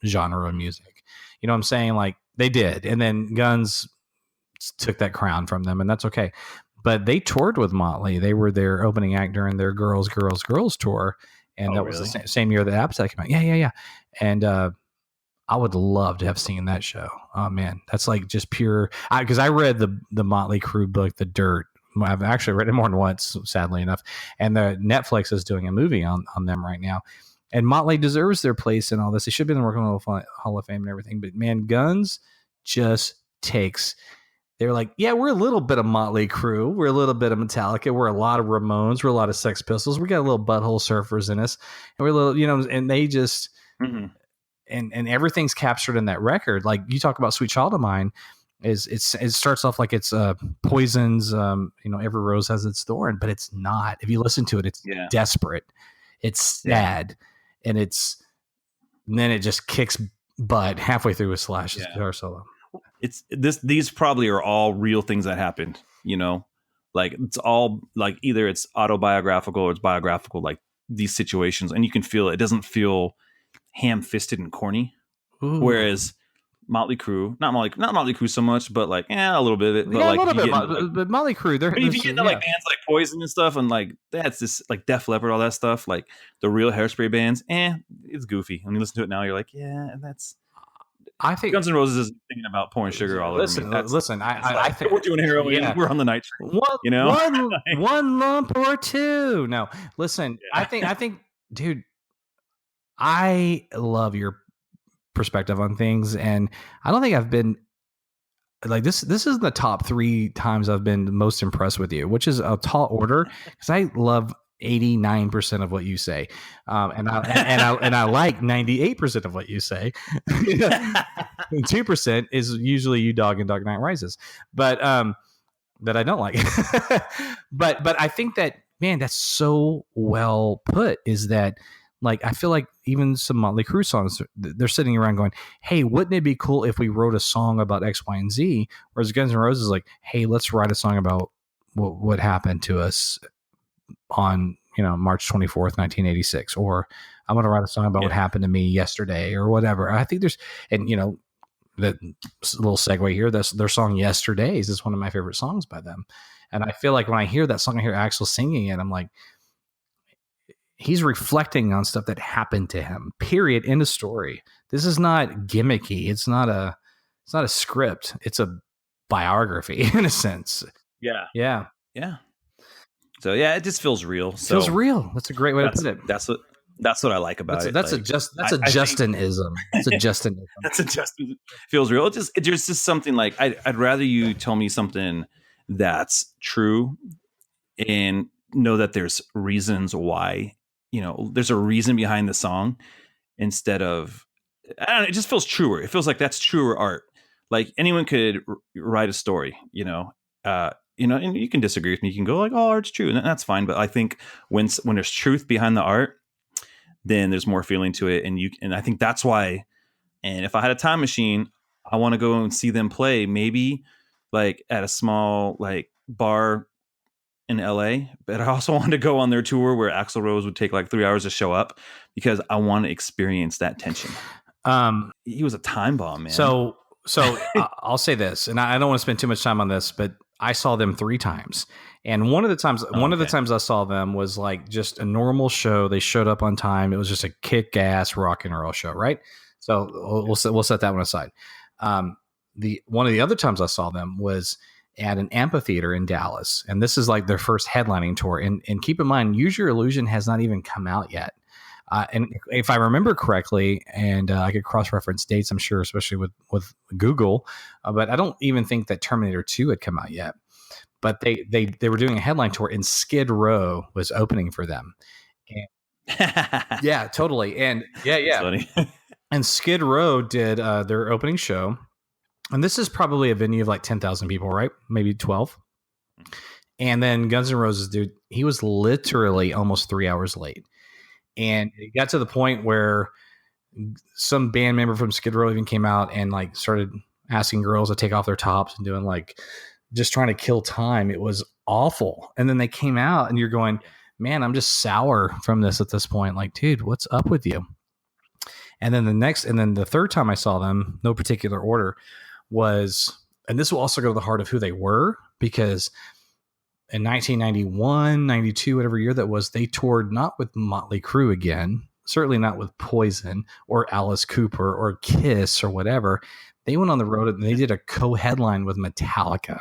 genre of music. You know what I'm saying? Like they did, and then Guns took that crown from them, and that's okay. But they toured with Motley. They were their opening act during their Girls tour, and that was the same year that Appetite came out. Yeah. And I would love to have seen that show. Oh man, that's like just pure. Because I read the Motley Crue book, The Dirt. I've actually read it more than once, sadly enough. And the Netflix is doing a movie on them right now. And Motley deserves their place in all this. They should be in the Rock and Roll Hall of Fame and everything. But man, Guns just takes. They're like, yeah, we're a little bit of Motley Crue. We're a little bit of Metallica. We're a lot of Ramones. We're a lot of Sex Pistols. We got a little Butthole Surfers in us. And we're a little, and they just, and everything's captured in that record. Like you talk about Sweet Child of Mine, it starts off like it's Poison's, Every Rose Has Its Thorn, but it's not. If you listen to it, it's desperate. It's sad. And then it just kicks butt halfway through with Slash's guitar solo. These probably are all real things that happened, like it's all like either it's autobiographical or it's biographical, like these situations, and you can feel it doesn't feel ham-fisted and corny. Ooh. Whereas Motley Crue, not Motley Crue so much, but like a little bit of it. But Yeah, like a little if you bit, get into, like, but Motley Crue, I mean, if you get into like bands like Poison and stuff, and like that's this like Def Leppard, all that stuff, like the real Hairspray bands, it's goofy. When you listen to it now, you're like, yeah, that's. I think Guns N' Roses is thinking about pouring sugar all over me. Listen. I think we're doing heroin. We're on the night train. One lump or two. No, listen. Yeah. I think, dude, I love your perspective on things, and I don't think I've been like this. This is the top 3 times I've been most impressed with you, which is a tall order because I love 89% of what you say, and I like 98% of what you say. 2% is usually you dog and Dark Knight Rises, but that I don't like. but I think that, man, that's so well put. Is that like I feel like even some Motley Crue songs, they're sitting around going, "Hey, wouldn't it be cool if we wrote a song about X, Y, and Z?" Whereas Guns N' Roses is like, "Hey, let's write a song about what happened to us on March 24th, 1986, or I'm going to write a song about what happened to me yesterday or whatever." I think there's, and that little segue here, their song Yesterdays is one of my favorite songs by them. And I feel like when I hear that song, I hear Axl singing it, I'm like, he's reflecting on stuff that happened to him, period, end of story. This is not gimmicky. It's not a script. It's a biography in a sense. Yeah. So it just feels real. Feels real. That's a great way to put it. That's what I like about it. That's a Justinism. It's a Justinism. That's a Justin. Feels real. There's just something like I'd rather you tell me something that's true and know that there's reasons why. There's a reason behind the song instead of. I don't know, it just feels truer. It feels like that's truer art. Like anyone could write a story. And you can disagree with me. You can go like, "Oh, art's true," and that's fine. But I think when there's truth behind the art, then there's more feeling to it. And I think that's why. And if I had a time machine, I want to go and see them play, maybe like at a small like bar in LA. But I also want to go on their tour where Axl Rose would take like 3 hours to show up because I want to experience that tension. He was a time bomb, man. So I'll say this, and I don't want to spend too much time on this, but I saw them 3 times. And one of the times I saw them was like just a normal show. They showed up on time. It was just a kick-ass rock and roll show, right? So we'll set that one aside. One of the other times I saw them was at an amphitheater in Dallas, and this is like their first headlining tour. And keep in mind, Use Your Illusion has not even come out yet. And if I remember correctly, and I could cross-reference dates, I'm sure, especially with Google, but I don't even think that Terminator 2 had come out yet. But they were doing a headline tour, and Skid Row was opening for them. And, yeah, totally. And yeah. And Skid Row did their opening show. And this is probably a venue of like 10,000 people, right? Maybe 12. And then Guns N' Roses, dude, he was literally almost 3 hours late. And it got to the point where some band member from Skid Row even came out and like started asking girls to take off their tops and doing like just trying to kill time. It was awful. And then they came out and you're going, man, I'm just sour from this at this point. Like, dude, what's up with you? And then the third time I saw them, no particular order, was, and this will also go to the heart of who they were, because in 1991, 92, whatever year that was, they toured not with Motley Crue again, certainly not with Poison or Alice Cooper or Kiss or whatever. They went on the road and they did a co-headline with Metallica.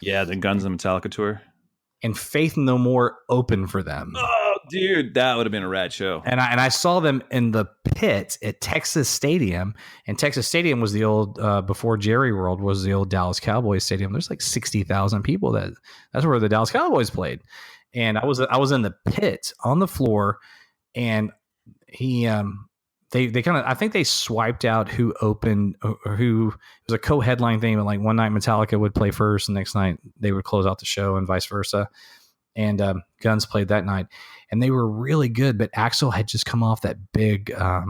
Yeah, the Guns and Metallica tour. And Faith No More opened for them. Oh, dude, that would have been a rad show. And I saw them in the pit at Texas Stadium. And Texas Stadium was the old, before Jerry World, was the old Dallas Cowboys Stadium. There's like 60,000 people. That's where the Dallas Cowboys played. And I was in the pit on the floor, and they kind of, I think they swiped out who opened, or who, it was a co-headline thing, but like one night Metallica would play first, and next night they would close out the show, and vice versa. And Guns played that night, and they were really good. But Axl had just come off that big, there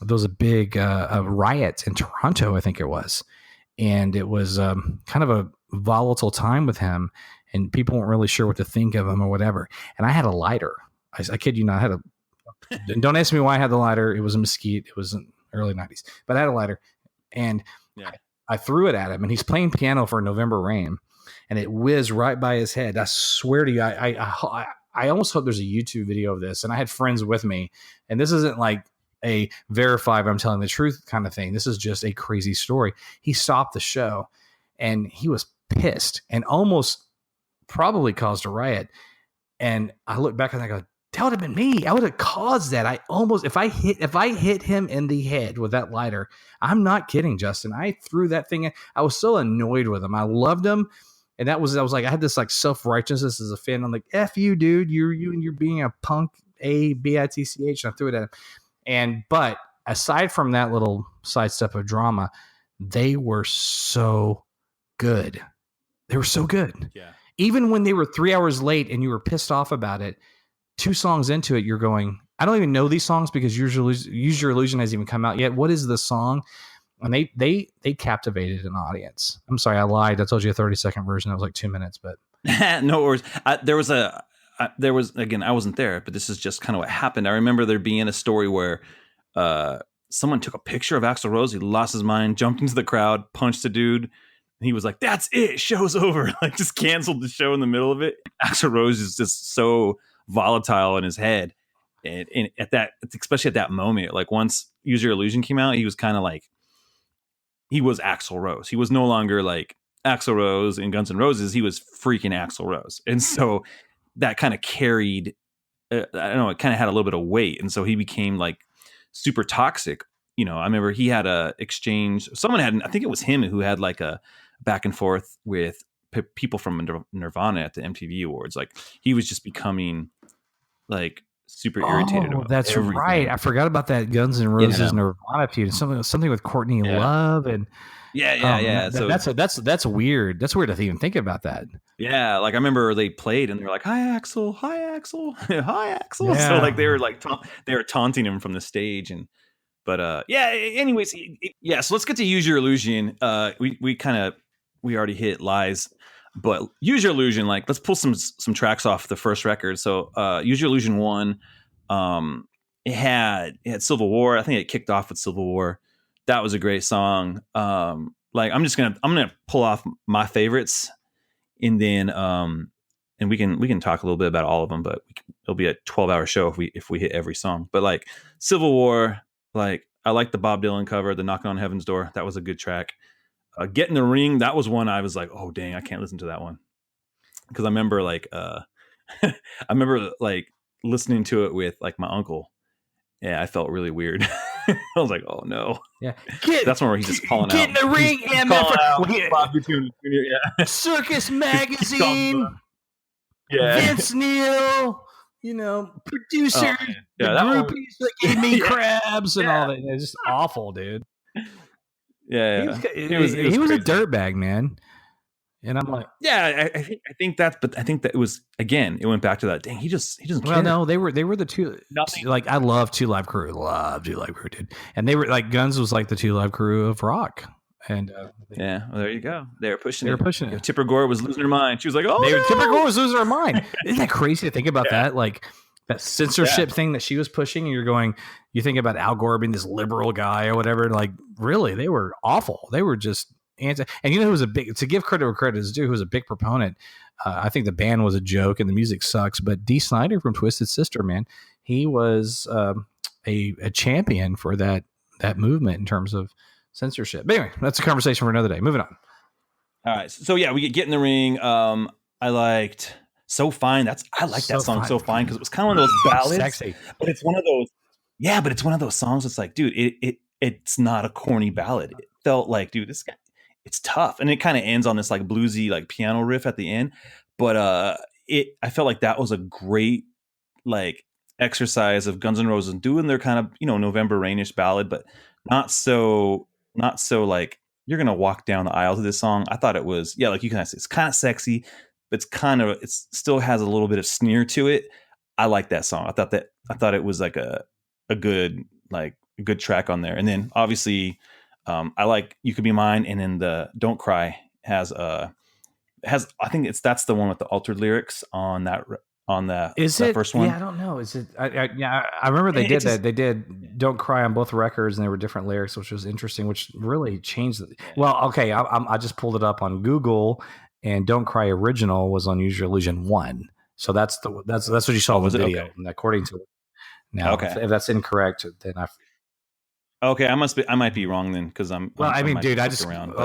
was a big riot in Toronto, I think it was, and it was kind of a volatile time with him, and people weren't really sure what to think of him or whatever. And I had a lighter. I kid you not, I had don't ask me why I had the lighter. It was a Mesquite. It was in early 90s, but I had a lighter, And Yeah. I threw it at him, and he's playing piano for November Rain, and it whizzed right by his head. I swear to you, I almost hope there's a YouTube video of this. And I had friends with me, and this isn't like a verify if I'm telling the truth kind of thing. This is just a crazy story. He stopped the show, and he was pissed and almost probably caused a riot. And I look back and I go, that would have been me. I would have caused that. I almost, if I hit him in the head with that lighter, I'm not kidding, Justin. I threw that thing in. I was so annoyed with him. I loved him. And I was like, I had this like self-righteousness as a fan. I'm like, F you, dude. You're being a punk, bitch. And I threw it at him. But aside from that little sidestep of drama, they were so good. They were so good. Yeah. Even when they were 3 hours late and you were pissed off about it, 2 songs into it, you're going, I don't even know these songs because Use Your Illusion hasn't even come out yet. What is the song? And they captivated an audience. I'm sorry, I lied. I told you a 30-second version. That was like 2 minutes, but no worries. There was again, I wasn't there, but this is just kind of what happened. I remember there being a story where someone took a picture of Axl Rose. He lost his mind, jumped into the crowd, punched a dude. And he was like, "That's it. Show's over." Like, just canceled the show in the middle of it. Axl Rose is just so volatile in his head, and at that, especially at that moment, like once Use Your Illusion came out, he was kind of like, he was Axl Rose. He was no longer like Axl Rose in Guns N' Roses. He was freaking Axl Rose, and so that kind of carried. I don't know. It kind of had a little bit of weight, and so he became like super toxic. You know, I remember he had a exchange. Someone had, I think it was him who had like a back and forth with people from Nirvana at the MTV Awards. Like, he was just becoming like super irritated. Oh, about that's everything. right. I forgot about that Guns N' Roses Nirvana feud. Something with Courtney Love and yeah. So that's weird. That's weird to even think about that. Yeah, like I remember they played and they were like, "Hi Axel, hi Axel, hi Axel." Yeah. So like they were like they were taunting him from the stage, and yeah. Anyways, yeah. So let's get to Use Your Illusion. We already hit Lies, but Use Your Illusion. Like, let's pull some tracks off the first record. So Use Your Illusion 1. It had Civil War. I think it kicked off with Civil War. That was a great song. Like, I'm gonna pull off my favorites, and then and we can talk a little bit about all of them, but it'll be a 12-hour show if we hit every song. But like Civil War, like I like the Bob Dylan cover, the Knocking on Heaven's Door. That was a good track. Get in the Ring. That was one I was like, oh dang, I can't listen to that one, because I remember like I remember like listening to it with like my uncle. Yeah, I felt really weird. I was like, oh no. Yeah, that's one where he's just calling get out. in the ring, Bob Dylan Jr. Yeah. Circus Magazine. Yeah. Vince Neil, producer, the groupies that gave me crabs and all that. It's just awful, dude. Yeah. He was a dirtbag, man. And I'm like, yeah, I think that it was, again, it went back to that. Dang, he doesn't care. Well, no, they were the two. Nothing. Like, I love Two Live Crew, dude. And they were like, Guns was like the Two Live Crew of rock. And yeah, well, there you go. They were pushing it. Tipper Gore was losing her mind. She was like, "Oh, Tipper Gore was losing her mind." Isn't that crazy to think about that? Like that censorship thing that she was pushing, and you think about Al Gore being this liberal guy or whatever. Like, really, they were awful. They were just anti. And who was to give credit where credit is due, who was a big proponent. I think the band was a joke and the music sucks, but Dee Snider from Twisted Sister, man, he was a champion for that movement in terms of censorship. But anyway, that's a conversation for another day. Moving on. All right. So yeah, we get in the ring. I liked So Fine. I like that song, So Fine, because it was kind of one of those ballads. Sexy. But it's one of those. Yeah, but it's one of those songs. It's like, dude, it's not a corny ballad. It felt like, dude, this guy, it's tough, and it kind of ends on this like bluesy like piano riff at the end. But I felt like that was a great like exercise of Guns N' Roses doing their kind of November Rainish ballad, but not so like you're gonna walk down the aisle to this song. I thought it was, like you can say, it's kind of sexy, but it still has a little bit of sneer to it. I like that song. I thought it was like a good track on there. And then obviously I like You Could Be Mine, and then the Don't Cry has I think that's the one with the altered lyrics on that first one. Yeah, I don't know. Is it? I remember they did that. They did "Don't Cry" on both records, and they were different lyrics, which was interesting, which really changed it. Well, okay, I just pulled it up on Google, and "Don't Cry" original was on Use Your Illusion 1. So that's what you saw in the video, okay. according to it. Now, Okay. if that's incorrect, then Okay, I might be wrong then because I'm. Well, I mean, dude, I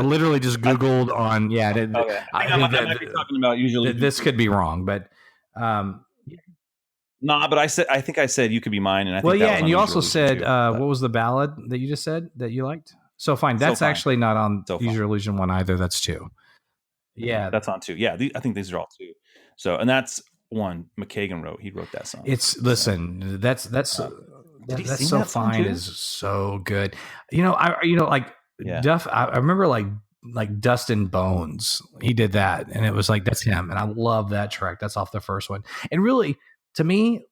literally just Googled on. Yeah, okay. I might be talking about usually. This could be wrong, but nah. But I think I said "You Could Be Mine," and I think well, yeah, and you also said what was the ballad that you just said that you liked? So fine, that's actually not on Use Your Illusion 1 either. That's 2. Yeah, that's on 2. Yeah, I think these are all 2. So, and that's one McKagan wrote. He wrote that song. Listen, that's so fine is so good. Like Duff. I remember like Dustin Bones. He did that, and it was like that's him, and I love that track. That's off the first one, and really, to me,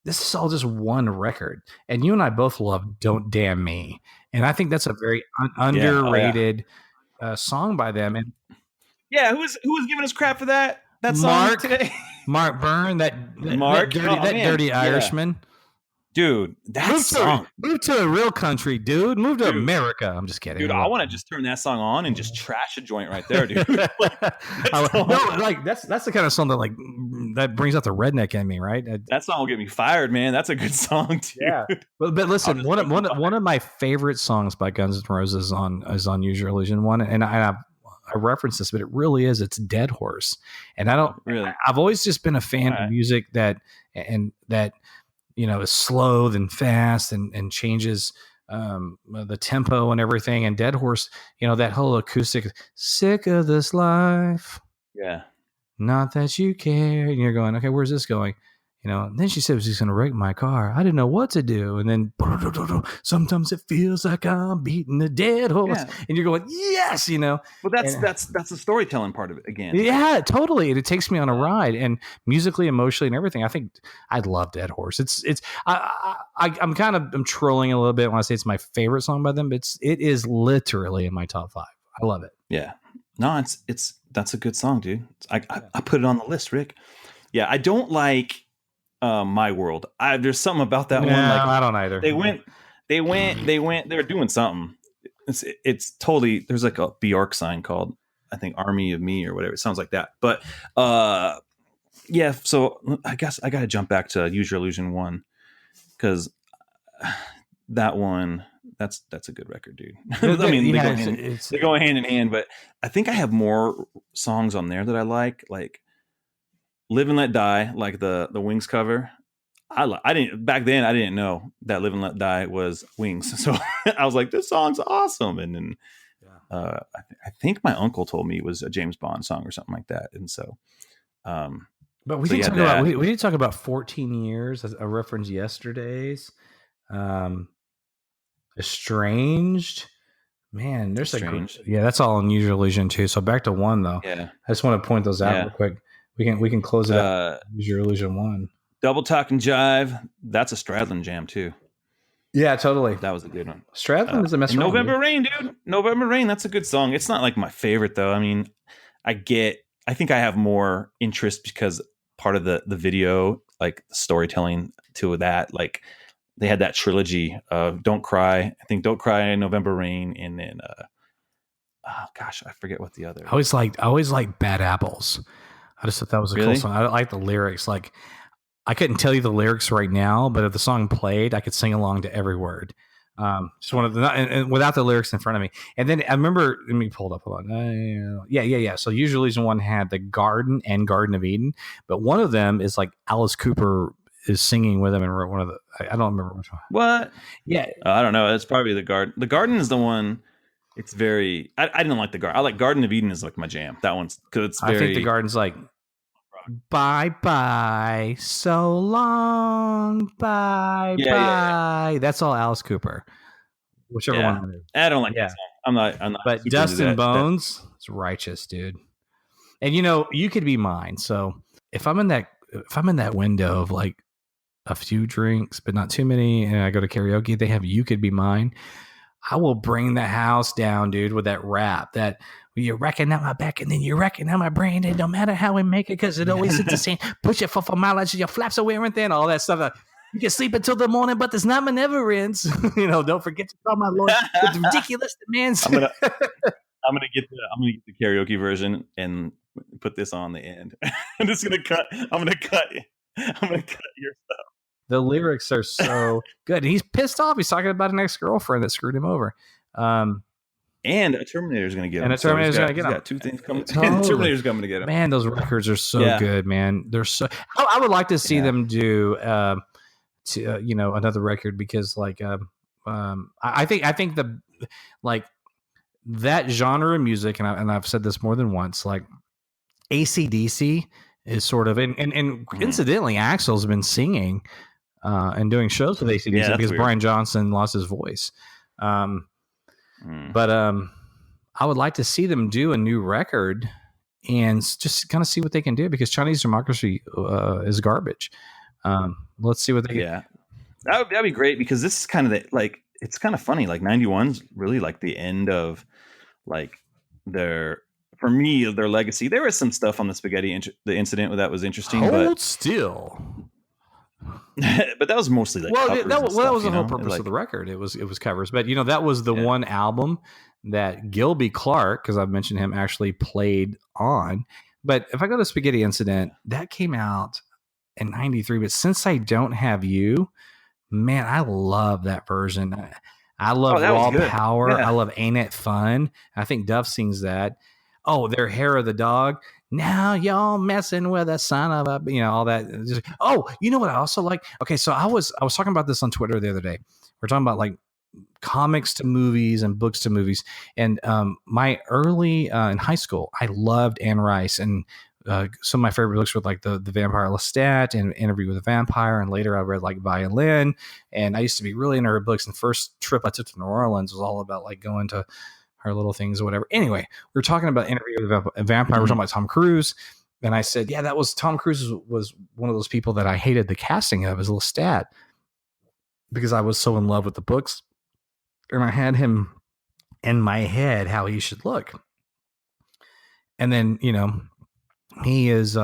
this is all just one record. And you and I both love "Don't Damn Me," and I think that's a very underrated song by them. And yeah, who was giving us crap for that song today? Mark Byrne, that dirty Irishman. Dude, move to a real country, dude. Move to America. I'm just kidding. Dude, I want to just turn that song on and just trash a joint right there, dude. That's the kind of song that brings out the redneck in me, right? That song will get me fired, man. That's a good song, dude. Yeah. But listen, one of my favorite songs by Guns N' Roses is on Use Your Illusion 1, and I reference this, but it really is. It's Dead Horse, and I don't really. I've always just been a fan of music that is slow then fast and changes the tempo and everything. And Dead Horse, that whole acoustic, sick of this life. Yeah. Not that you care. And you're going, okay, where's this going? And then she said she's going to wreck my car. I didn't know what to do. And then sometimes it feels like I'm beating a dead horse. Yeah. And you're going, yes, Well, that's the storytelling part of it again. Yeah, totally. And it takes me on a ride, and musically, emotionally, and everything. I think I'd love Dead Horse. I'm trolling a little bit when I say it's my favorite song by them, but it is literally in my top 5. I love it. Yeah. No, that's a good song, dude. I put it on the list, Rick. Yeah. I don't like My World. There's something about that one. Like, I don't either. They were doing something. It's totally, there's like a Bjork sign called, I think, Army of Me or whatever. It sounds like that. But yeah, so I guess I got to jump back to Use Your Illusion 1 because that one, that's a good record, dude. I mean, they go hand in hand, but I think I have more songs on there that I like Live and Let Die, like the Wings cover. I didn't know that Live and Let Die was Wings. So I was like, this song's awesome. And then I think my uncle told me it was a James Bond song or something like that. And so, but we did talk about 14 Years as a reference yesterday's. Estranged. Man, there's that's all in Use Your Illusion too. So back to 1 though. Yeah. I just want to point those out real quick. We can close it up. Use Your Illusion 1. Double Talk and Jive. That's a Stradlin jam too. Yeah, totally. That was a good one. Stradlin is a mess. November Rain, dude. November Rain. That's a good song. It's not like my favorite though. I mean, I think I have more interest because part of the video, like storytelling to that, like they had that trilogy of Don't Cry. I think Don't Cry, November Rain, and then I forget what the other. I always liked Bad Apples. I just thought that was a cool song. I like the lyrics. Like, I couldn't tell you the lyrics right now, but if the song played, I could sing along to every word. Just one of the, and without the lyrics in front of me. And then I remember, let me pull it up. Hold on. Yeah. So Use Your Illusion 1 had the Garden and Garden of Eden, but one of them is like Alice Cooper is singing with him and wrote one of the. I don't remember which one. What? Yeah, I don't know. It's probably the Garden. The Garden is the one. It's very. I didn't like the Garden. I like Garden of Eden is like my jam. That one's because it's very. I think the Garden's like. Bye bye, so long, bye bye. Yeah. That's all Alice Cooper. Whichever one. I don't like that song. I'm not. But Dustin Bones, it's righteous, dude. And You Could Be Mine. So if I'm in that window of like a few drinks, but not too many, and I go to karaoke, they have You Could Be Mine. I will bring the house down, dude, with that rap that you're wrecking out my back and then you're wrecking out my brain. And no matter how we make it, because it always hits the same. Push it for mileage, your flaps are wearing thin, all that stuff. You can sleep until the morning, but this night never ends. Don't forget to call my Lord with ridiculous demands. I'm gonna get the karaoke version and put this on the end. I'm gonna cut your stuff. The lyrics are so good. He's pissed off. He's talking about an ex-girlfriend that screwed him over. And a Terminator's going to get him. And a Terminator's going to get him. He's got two things coming. Totally. Terminator's coming to get him. Man, those records are so good, man. They're so. I would like to see them do, another record because, I think that genre of music, and I've said this more than once, like AC/DC is sort of, and incidentally, Axl's been singing and doing shows with AC/DC because Brian Johnson lost his voice. But I would like to see them do a new record and just kind of see what they can do because Chinese democracy is garbage. Let's see what they can. That'd be great because this is kind of it's kind of funny. Like 91's really like the end of like their legacy. There was some stuff on the incident that was interesting. Hold still. But that was mostly like that was the whole purpose of the record. It was covers, but that was the one album that Gilby Clarke, because I've mentioned him, actually played on. But if I go to Spaghetti Incident, that came out in '93. But Since I Don't Have You, man, I love that version. I love Raw Power. Yeah. I love Ain't It Fun. I think Duff sings that. Oh, their Hair of the Dog. Now y'all messing with a son of a, all that. You know what I also like? Okay, so I was talking about this on Twitter the other day. We're talking about like comics to movies and books to movies. And my early in high school, I loved Anne Rice, and some of my favorite books were like the Vampire Lestat and Interview with a Vampire. And later I read like Violin. And I used to be really into her books. And the first trip I took to New Orleans was all about like going to her little things or whatever. Anyway, we're talking about Interview with a Vampire. We're talking about Tom Cruise. And I said, yeah, Tom Cruise was one of those people that I hated the casting of as Lestat because I was so in love with the books. And I had him in my head how he should look. And then, he's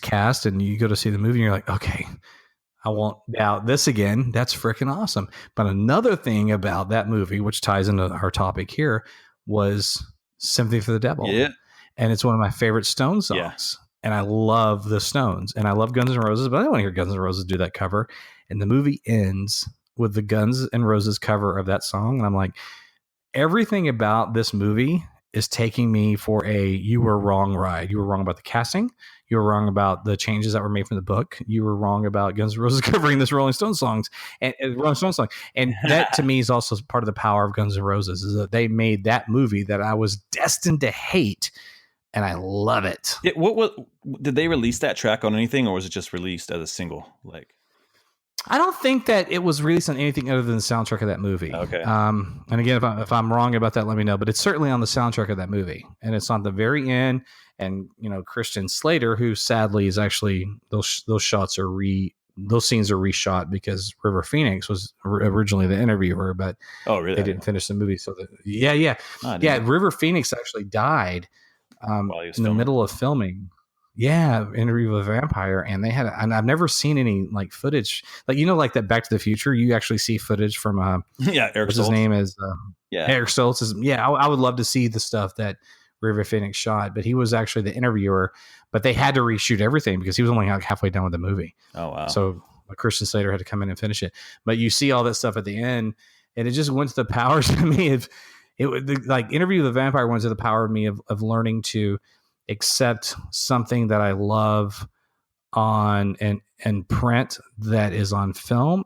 cast and you go to see the movie and you're like, okay, I won't doubt this again. That's freaking awesome. But another thing about that movie, which ties into our topic here, was Sympathy for the Devil. Yeah. And it's one of my favorite Stones songs. Yeah. And I love the Stones. And I love Guns N' Roses, but I don't want to hear Guns N' Roses do that cover. And the movie ends with the Guns N' Roses cover of that song. And I'm like, everything about this movie is taking me for a you were wrong ride. You were wrong about the casting. You were wrong about the changes that were made from the book. You were wrong about Guns N' Roses covering this Rolling Stones song. And that to me is also part of the power of Guns N' Roses is that they made that movie that I was destined to hate, and I love it. What did they release that track on anything, or was it just released as a single? Like, I don't think that it was released on anything other than the soundtrack of that movie. Okay. And again, if I'm wrong about that, let me know. But it's certainly on the soundtrack of that movie, and it's on the very end. And Christian Slater, who sadly is actually those scenes are reshot because River Phoenix was originally the interviewer, but really? They didn't finish the movie. So River Phoenix actually died in the middle of filming. Yeah, Interview with a Vampire, and they had, and I've never seen any like footage, like like that Back to the Future. You actually see footage from Eric Stoltz. His name is Eric Stoltz. I would love to see the stuff that River Phoenix shot, but he was actually the interviewer. But they had to reshoot everything because he was only like halfway done with the movie. Oh wow! So Christian Slater had to come in and finish it. But you see all that stuff at the end, and it just went to the power to me of it. Like Interview with the Vampire went to the power of me of learning to accept something that I love on and print that is on film,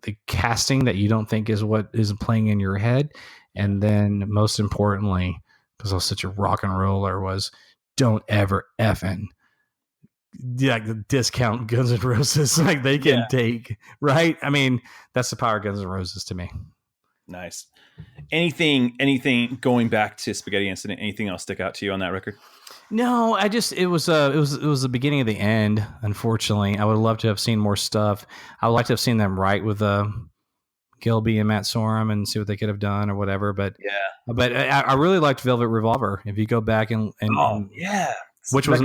the casting that you don't think is what is playing in your head, and then most importantly, because I was such a rock and roller, was don't ever effing discount Guns N' Roses like they can take, right? I mean, that's the power of Guns N' Roses to me. Nice. Anything going back to Spaghetti Incident, anything else stick out to you on that record? No, it was the beginning of the end. Unfortunately, I would love to have seen more stuff. I would like to have seen them write with Gilby and Matt Sorum and see what they could have done or whatever. But I really liked Velvet Revolver. If you go back and which was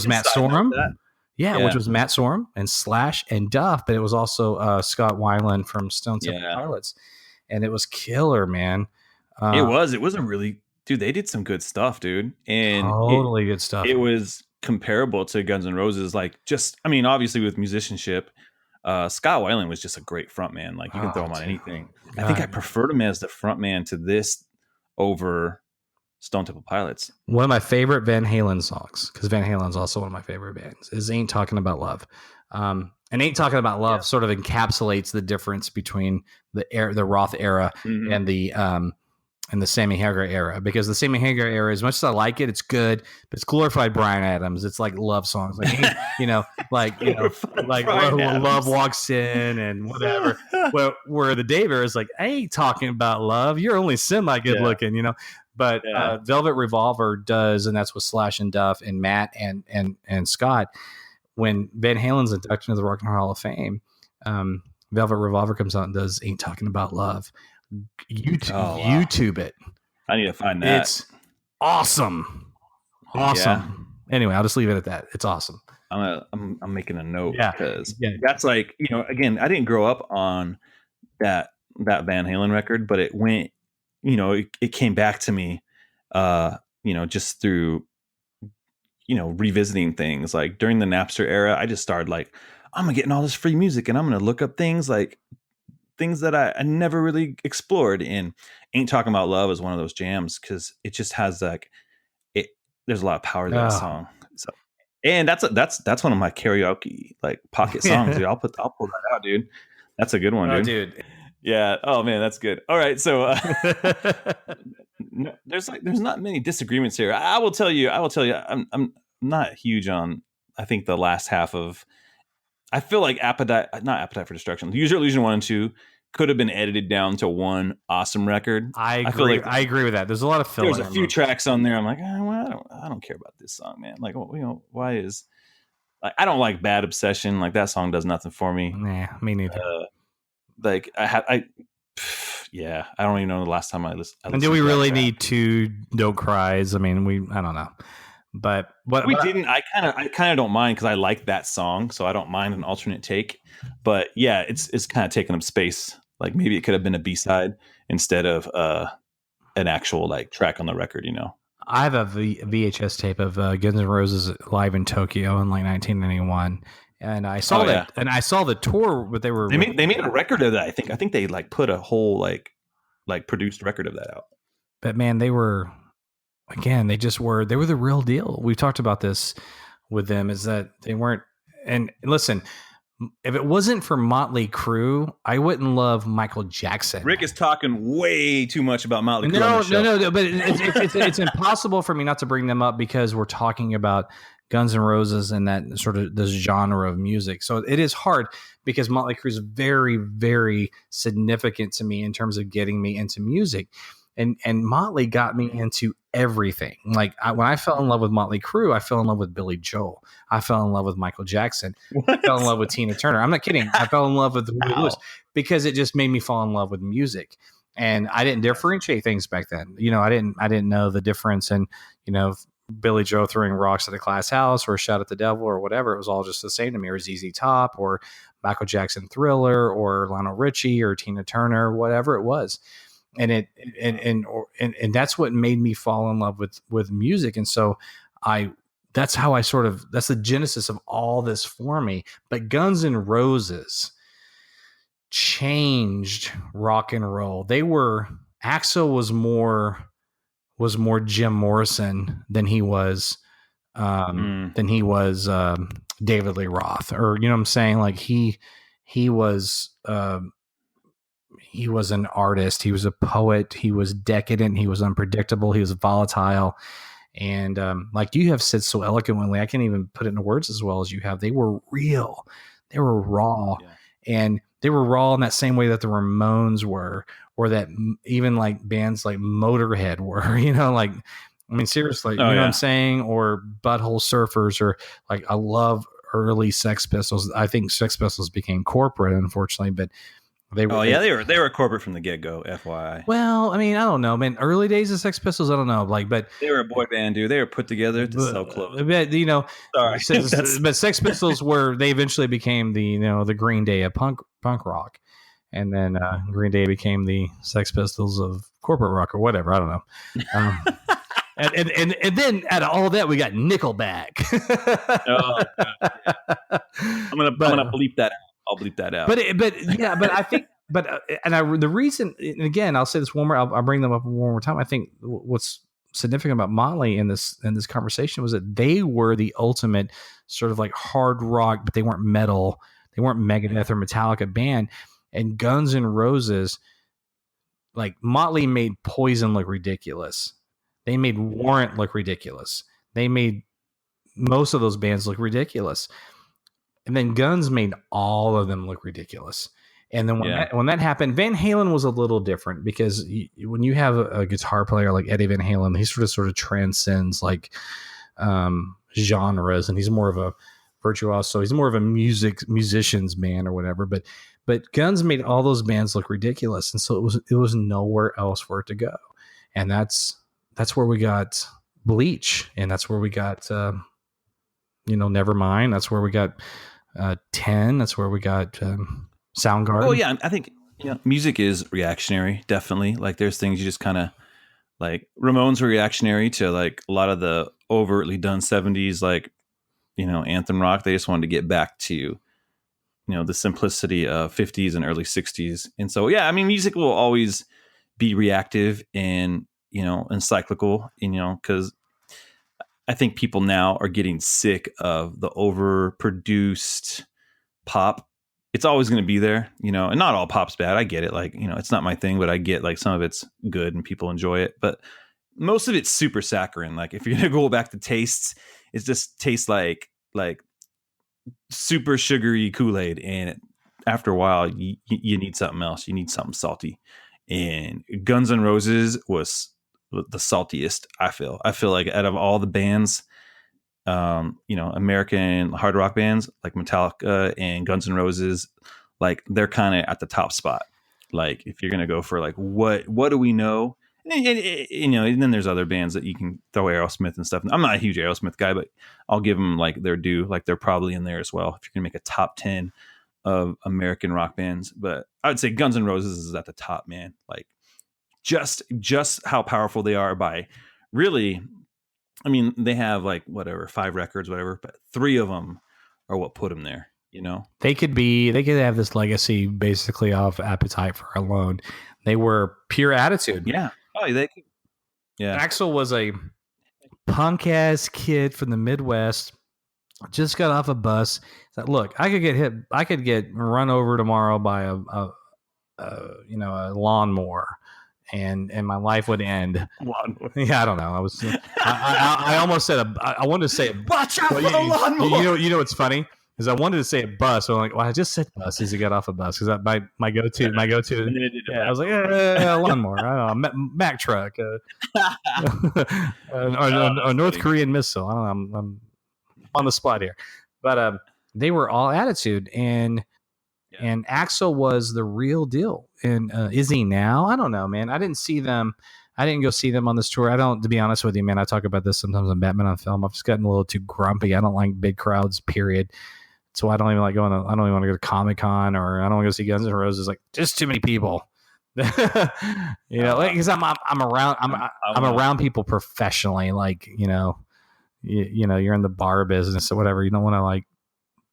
Matt Sorum. Yeah, which was Matt Sorum and Slash and Duff, but it was also Scott Weiland from Stone Temple Pilots, and it was killer, man. It was a really, dude. They did some good stuff, dude, and totally good stuff. It was comparable to Guns N' Roses, like just, I mean, obviously with musicianship. Scott Weiland was just a great frontman. Like you can throw him on anything. God. I think I preferred him as the frontman to this over Stone Temple Pilots. One of my favorite Van Halen songs, because Van Halen's also one of my favorite bands, is "Ain't Talking About Love." And "Ain't Talking About Love" sort of encapsulates the difference between the Roth era and the Sammy Hagar era, because the Sammy Hagar era, as much as I like it, it's good, but it's glorified Bryan Adams. It's like love songs, like love walks in and whatever. Where the Dave era is like, I ain't talking about love. You're only semi good looking, But Velvet Revolver does, and that's with Slash and Duff and Matt and Scott. When Van Halen's inducted into the Rock and Roll Hall of Fame, Velvet Revolver comes out and does "Ain't Talking About Love." YouTube it. I need to find that. It's awesome. Yeah. Anyway, I'll just leave it at that. It's awesome. I'm making a note because that's like, again, I didn't grow up on that Van Halen record, but it went, it came back to me, just through, revisiting things. Like during the Napster era, I just started like, I'm getting all this free music and I'm going to look up things that I never really explored. And "Ain't Talking About Love" is one of those jams because it just has like there's a lot of power to that song. So, and that's one of my karaoke like pocket songs, dude. I'll pull that out, dude. That's a good one, dude. Yeah. Oh man, that's good. All right. So there's not many disagreements here. I will tell you, I'm not huge on, I think the last half of, I feel like not Appetite for Destruction, Use Your Illusion 1 and 2 could have been edited down to one awesome record. I agree. I agree with that. There's a lot of filler. There's a few tracks on there. I'm like, I don't care about this song, man. Like, why is, like, I don't like Bad Obsession. Like that song does nothing for me. Nah, me neither. I don't even know the last time I listened. And do we really need two Don't Cries? I mean, I don't know. But I kind of don't mind because I like that song, so I don't mind an alternate take. But yeah, it's kind of taking up space. Like maybe it could have been a B-side instead of an actual like track on the record. I have a VHS tape of Guns N' Roses live in Tokyo in like 1991, and I saw that, and I saw the tour. But they made a record of that. I think they like put a whole like produced record of that out. But man, they were. Again, they were the real deal. We've talked about this with them, is that they weren't. And listen, if it wasn't for Motley Crue, I wouldn't love Michael Jackson. Rick is talking way too much about Motley Crue. No, but it's impossible for me not to bring them up because we're talking about Guns N' Roses and that sort of this genre of music. So it is hard because Motley Crue is very, very significant to me in terms of getting me into music. And Motley got me into everything. Like when I fell in love with Motley Crue, I fell in love with Billy Joel. I fell in love with Michael Jackson. I fell in love with Tina Turner. I'm not kidding. I fell in love with Huey Lewis because it just made me fall in love with music. And I didn't differentiate things back then. I didn't know the difference in, Billy Joel throwing rocks at a glass house or Shout at the Devil or whatever. It was all just the same to me, or ZZ Top or Michael Jackson Thriller or Lionel Richie or Tina Turner, whatever it was. And that's what made me fall in love with music. And so that's how that's the genesis of all this for me. But Guns N' Roses changed rock and roll. Axl was more Jim Morrison than he was David Lee Roth, or, you know what I'm saying? Like he was an artist. He was a poet. He was decadent. He was unpredictable. He was volatile. And like you have said so eloquently, I can't even put it into words as well as you have. They were real. They were raw. Yeah. And they were raw in that same way that the Ramones were, or that even like bands like Motorhead were, seriously, you know what I'm saying? Or Butthole Surfers, or like, I love early Sex Pistols. I think Sex Pistols became corporate, unfortunately, but They were. Oh yeah, they were corporate from the get go. FYI. Well, I mean, I don't know, man. Early days of Sex Pistols, I don't know, like, but They were a boy band, dude. They were put together to sell clothes. but, you know, Sorry, but Sex Pistols they eventually became the the Green Day of punk rock, and then Green Day became the Sex Pistols of corporate rock or whatever. I don't know. And then out of all that, we got Nickelback. Oh, yeah. I'm gonna bleep that out. I'll bleep that out. But I think, the reason, and again, I'll say this one more. I'll bring them up one more time. I think what's significant about Motley in this conversation was that they were the ultimate sort of like hard rock, but they weren't metal. They weren't Megadeth or Metallica band. And Guns N' Roses, like Motley made Poison look ridiculous. They made Warrant look ridiculous. They made most of those bands look ridiculous. And then Guns made all of them look ridiculous. And then when that happened, Van Halen was a little different because when you have a guitar player like Eddie Van Halen, he sort of transcends like genres, and he's more of a virtuoso. He's more of a musician's man or whatever. But Guns made all those bands look ridiculous, and so it was nowhere else for it to go. And that's where we got Bleach, and that's where we got Nevermind. That's where we got 10. That's where we got Soundgarden. Oh yeah, I think music is reactionary. Definitely, like there's things you just kind of like. Ramones were reactionary to like a lot of the overtly done '70s like anthem rock. They just wanted to get back to the simplicity of '50s and early '60s. And so yeah, I mean, music will always be reactive and encyclical. Because I think people now are getting sick of the overproduced pop. It's always going to be there, and not all pop's bad. I get it. Like, it's not my thing, but I get like some of it's good and people enjoy it. But most of it's super saccharine. Like if you're going to go back to tastes, it just tastes like super sugary Kool-Aid. And after a while, you need something else. You need something salty. And Guns N' Roses was the saltiest. I feel like out of all the bands, American hard rock bands like Metallica and Guns N' Roses, like they're kind of at the top spot. Like if you're gonna go for like what do we know, and then there's other bands that you can throw Aerosmith and stuff. I'm not a huge Aerosmith guy, but I'll give them like their due. Like they're probably in there as well. If you're gonna make a top 10 of American rock bands, but I would say Guns N' Roses is at the top, man. Like just how powerful they are by really. I mean, they have like 5 records, whatever, but 3 of them are what put them there. They could have this legacy basically off Appetite for Alone. They were pure attitude. Yeah. Oh, they could. Yeah. Axl was a punk ass kid from the Midwest. Just got off a bus. Said, "Look, I could get hit. I could get run over tomorrow by a lawnmower." And my life would end. Yeah, I don't know. I almost said I wanted to say watch out for the lawnmower. You know what's funny is I wanted to say a bus. So I'm like, well, I just said bus as he got off a bus because my go-to. Yeah, I was like, lawnmower. I don't know, Mack truck, or North Korean missile. I don't know. I'm on the spot here, but they were all attitude and Axl was the real deal. And is he now? I don't know, man. I didn't see them. I didn't go see them on this tour. To be honest with you, man, I talk about this sometimes on Batman on Film. I've just gotten a little too grumpy. I don't like big crowds, period. So I don't even like I don't even want to go to Comic-Con, or I don't want to go see Guns N' Roses. Like, just too many people. Because I'm around people professionally. Like, you're in the bar business or whatever. You don't want to like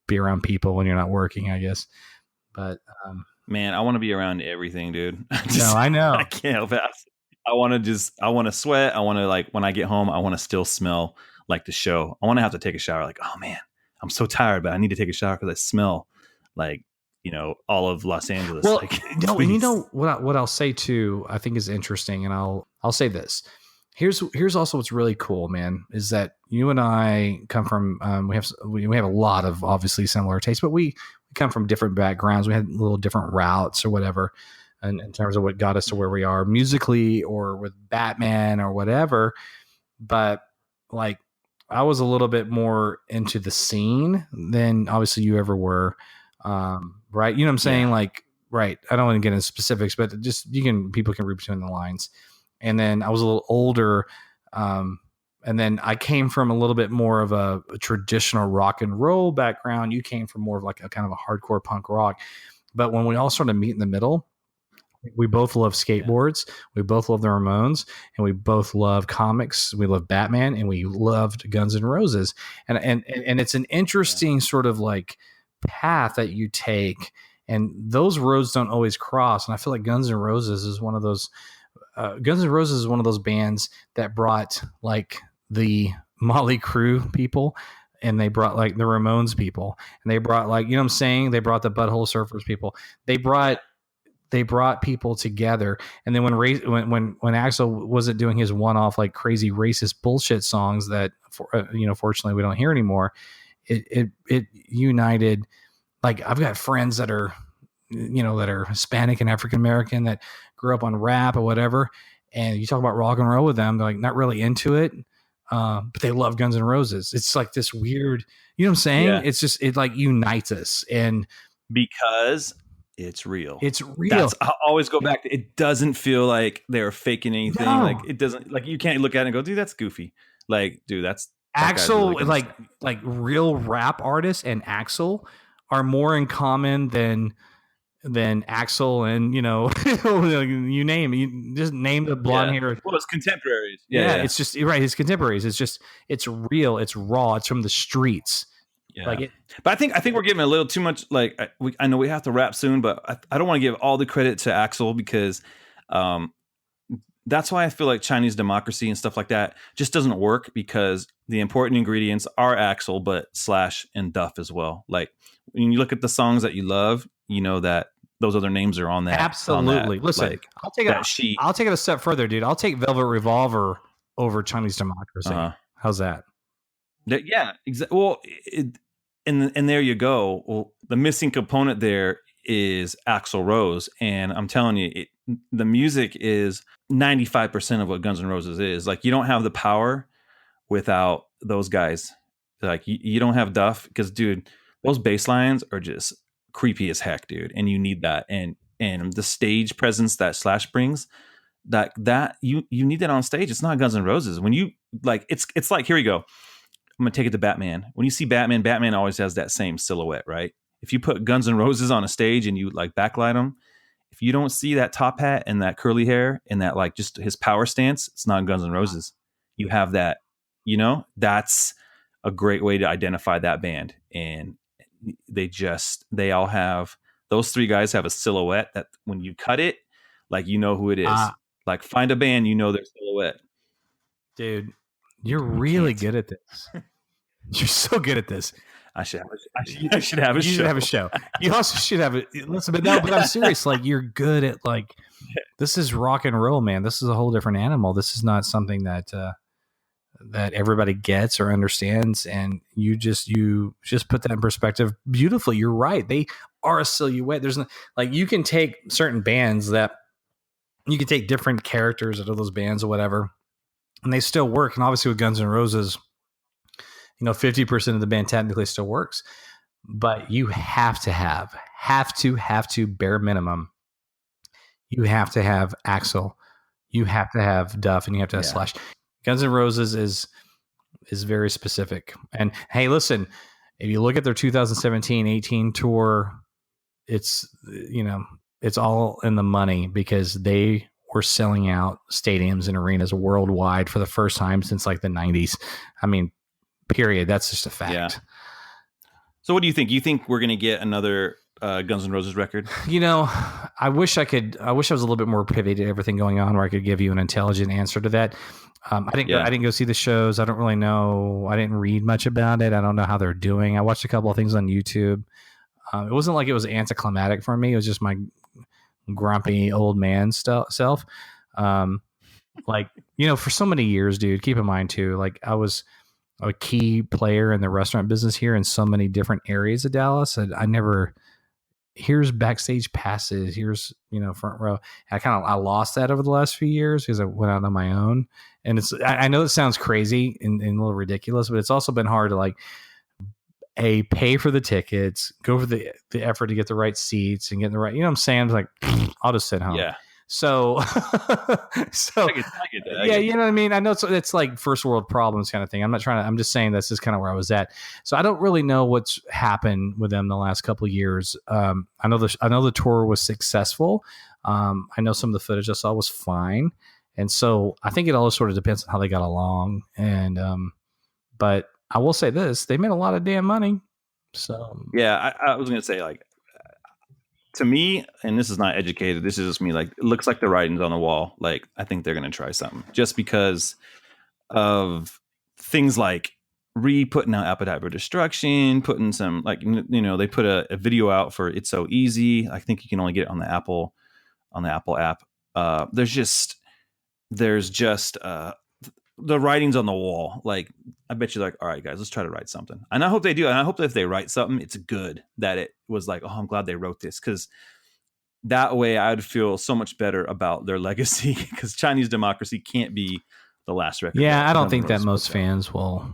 be around people when you're not working, I guess. But man, I want to be around everything, dude. I know. I can't help it. I want to sweat. I want to, like, when I get home, I want to still smell like the show. I want to have to take a shower. Like, oh man, I'm so tired, but I need to take a shower because I smell like, all of Los Angeles. Well, like, and what I'll say too, I think is interesting. And I'll say this. Here's also what's really cool, man, is that you and I come from, we have a lot of obviously similar tastes, but we come from different backgrounds. We had little different routes or whatever, and in terms of what got us to where we are musically or with Batman or whatever. But like, I was a little bit more into the scene than obviously you ever were. Right. You know what I'm saying? Yeah. Like Right. I don't want to get into specifics, but just people can read between the lines. And then I was a little older. And then I came from a little bit more of a traditional rock and roll background. You came from more of like a kind of a hardcore punk rock. But when we all sort of meet in the middle, we both love skateboards. We both love the Ramones, and we both love comics. We love Batman, and we loved Guns N' Roses. And it's an interesting sort of like path that you take, and those roads don't always cross. And I feel like Guns N' Roses is one of those. Guns N' Roses is one of those bands that brought like the Motley Crue people, and they brought like the Ramones people, and they brought like, you know what I'm saying? They brought the Butthole Surfers people. They brought people together. And then when Axl wasn't doing his one-off like crazy racist bullshit songs that fortunately we don't hear anymore, it united. Like I've got friends that are Hispanic and African American that grew up on rap or whatever, and you talk about rock and roll with them, they're like not really into it, but they love Guns N' Roses. It's like this weird, you know what I'm saying? Yeah. It's just, it like unites us, and because it's real. It's real. I always go back to, it doesn't feel like they're faking anything. No. Like it doesn't, like you can't look at it and go, dude, that's goofy. Like, dude, that Axl, really like real rap artists and Axl are more in common than Axl and you name, you just name the blonde hair. Well, it's contemporaries. Yeah, it's just right. His contemporaries. It's real. It's raw. It's from the streets. Yeah. But I think we're giving a little too much. Like I know we have to wrap soon, but I don't want to give all the credit to Axl because that's why I feel like Chinese democracy and stuff like that just doesn't work, because the important ingredients are Axl, but Slash and Duff as well. Like when you look at the songs that you love, you know that those other names are on that. Absolutely. Listen, like, I'll take it a step further, dude. I'll take Velvet Revolver over Chinese democracy. How's that? Yeah, exactly. Well, and there you go. Well, the missing component there is Axl Rose, and I'm telling you, the music is 95% of what Guns N' Roses is. Like, you don't have the power without those guys. Like, you don't have Duff, because, dude, those bass lines are just creepy as heck, dude, and you need that. And the stage presence that Slash brings, that you need that on stage. It's not Guns N' Roses. When you like, it's like, here we go. I'm gonna take it to Batman. When you see Batman always has that same silhouette, right? If you put Guns N' Roses on a stage and you like backlight them, if you don't see that top hat and that curly hair and that like just his power stance, it's not Guns N' Roses. You have that, that's a great way to identify that band. And they all have, those three guys have a silhouette that when you cut it, like, you know who it is. Like, find a band, their silhouette. Dude, you're really good at this. You're so good at this. I should have a show. You should have a show. You also should have it. Listen, but I'm serious. Like, you're good at, like, this is rock and roll, man. This is a whole different animal. This is not something that everybody gets or understands. And you just put that in perspective beautifully. You're right. They are a silhouette. There's like, you can take certain bands that you can take different characters out of those bands or whatever, and they still work. And obviously with Guns N' Roses, 50% of the band technically still works, but you have to bare minimum. You have to have Axl, you have to have Duff, and you have to have Slash. Guns N' Roses is very specific. And hey, listen, if you look at their 2017-18 tour, it's all in the money, because they were selling out stadiums and arenas worldwide for the first time since like the 90s. I mean, period. That's just a fact. Yeah. So what do you think? You think we're going to get another Guns N' Roses record? I wish I was a little bit more privy to everything going on, where I could give you an intelligent answer to that. I didn't go see the shows. I don't really know. I didn't read much about it. I don't know how they're doing. I watched a couple of things on YouTube. It wasn't like it was anticlimactic for me. It was just my grumpy old man self. For so many years, dude, keep in mind too, like I was a key player in the restaurant business here in so many different areas of Dallas. And here's backstage passes, here's, front row. I lost that over the last few years because I went out on my own. And I know it sounds crazy and a little ridiculous, but it's also been hard to like pay for the tickets, go for the effort to get the right seats and get the right, you know what I'm saying? It's like, I'll just sit home. Yeah. So, so I get that. yeah, you know what I mean? I know it's like first world problems kind of thing. I'm just saying this is kind of where I was at. So I don't really know what's happened with them the last couple of years. I know the tour was successful. I know some of the footage I saw was fine. And so I think it all sort of depends on how they got along. And, but I will say this, they made a lot of damn money. So yeah, I was going to say, like, to me, and this is not educated, this is just me, like, it looks like the writing's on the wall. Like, I think they're going to try something just because of things like putting out Appetite for Destruction, putting some, like, you know, they put a video out for It's So Easy. I think you can only get it on the Apple app. There's just the writing's on the wall. Like, I bet you're like, all right, guys, let's try to write something. And I hope they do. And I hope that if they write something, it's good, that it was like, oh, I'm glad they wrote this. Because that way I'd feel so much better about their legacy, because Chinese Democracy can't be the last record. Yeah, I don't think that most fans will.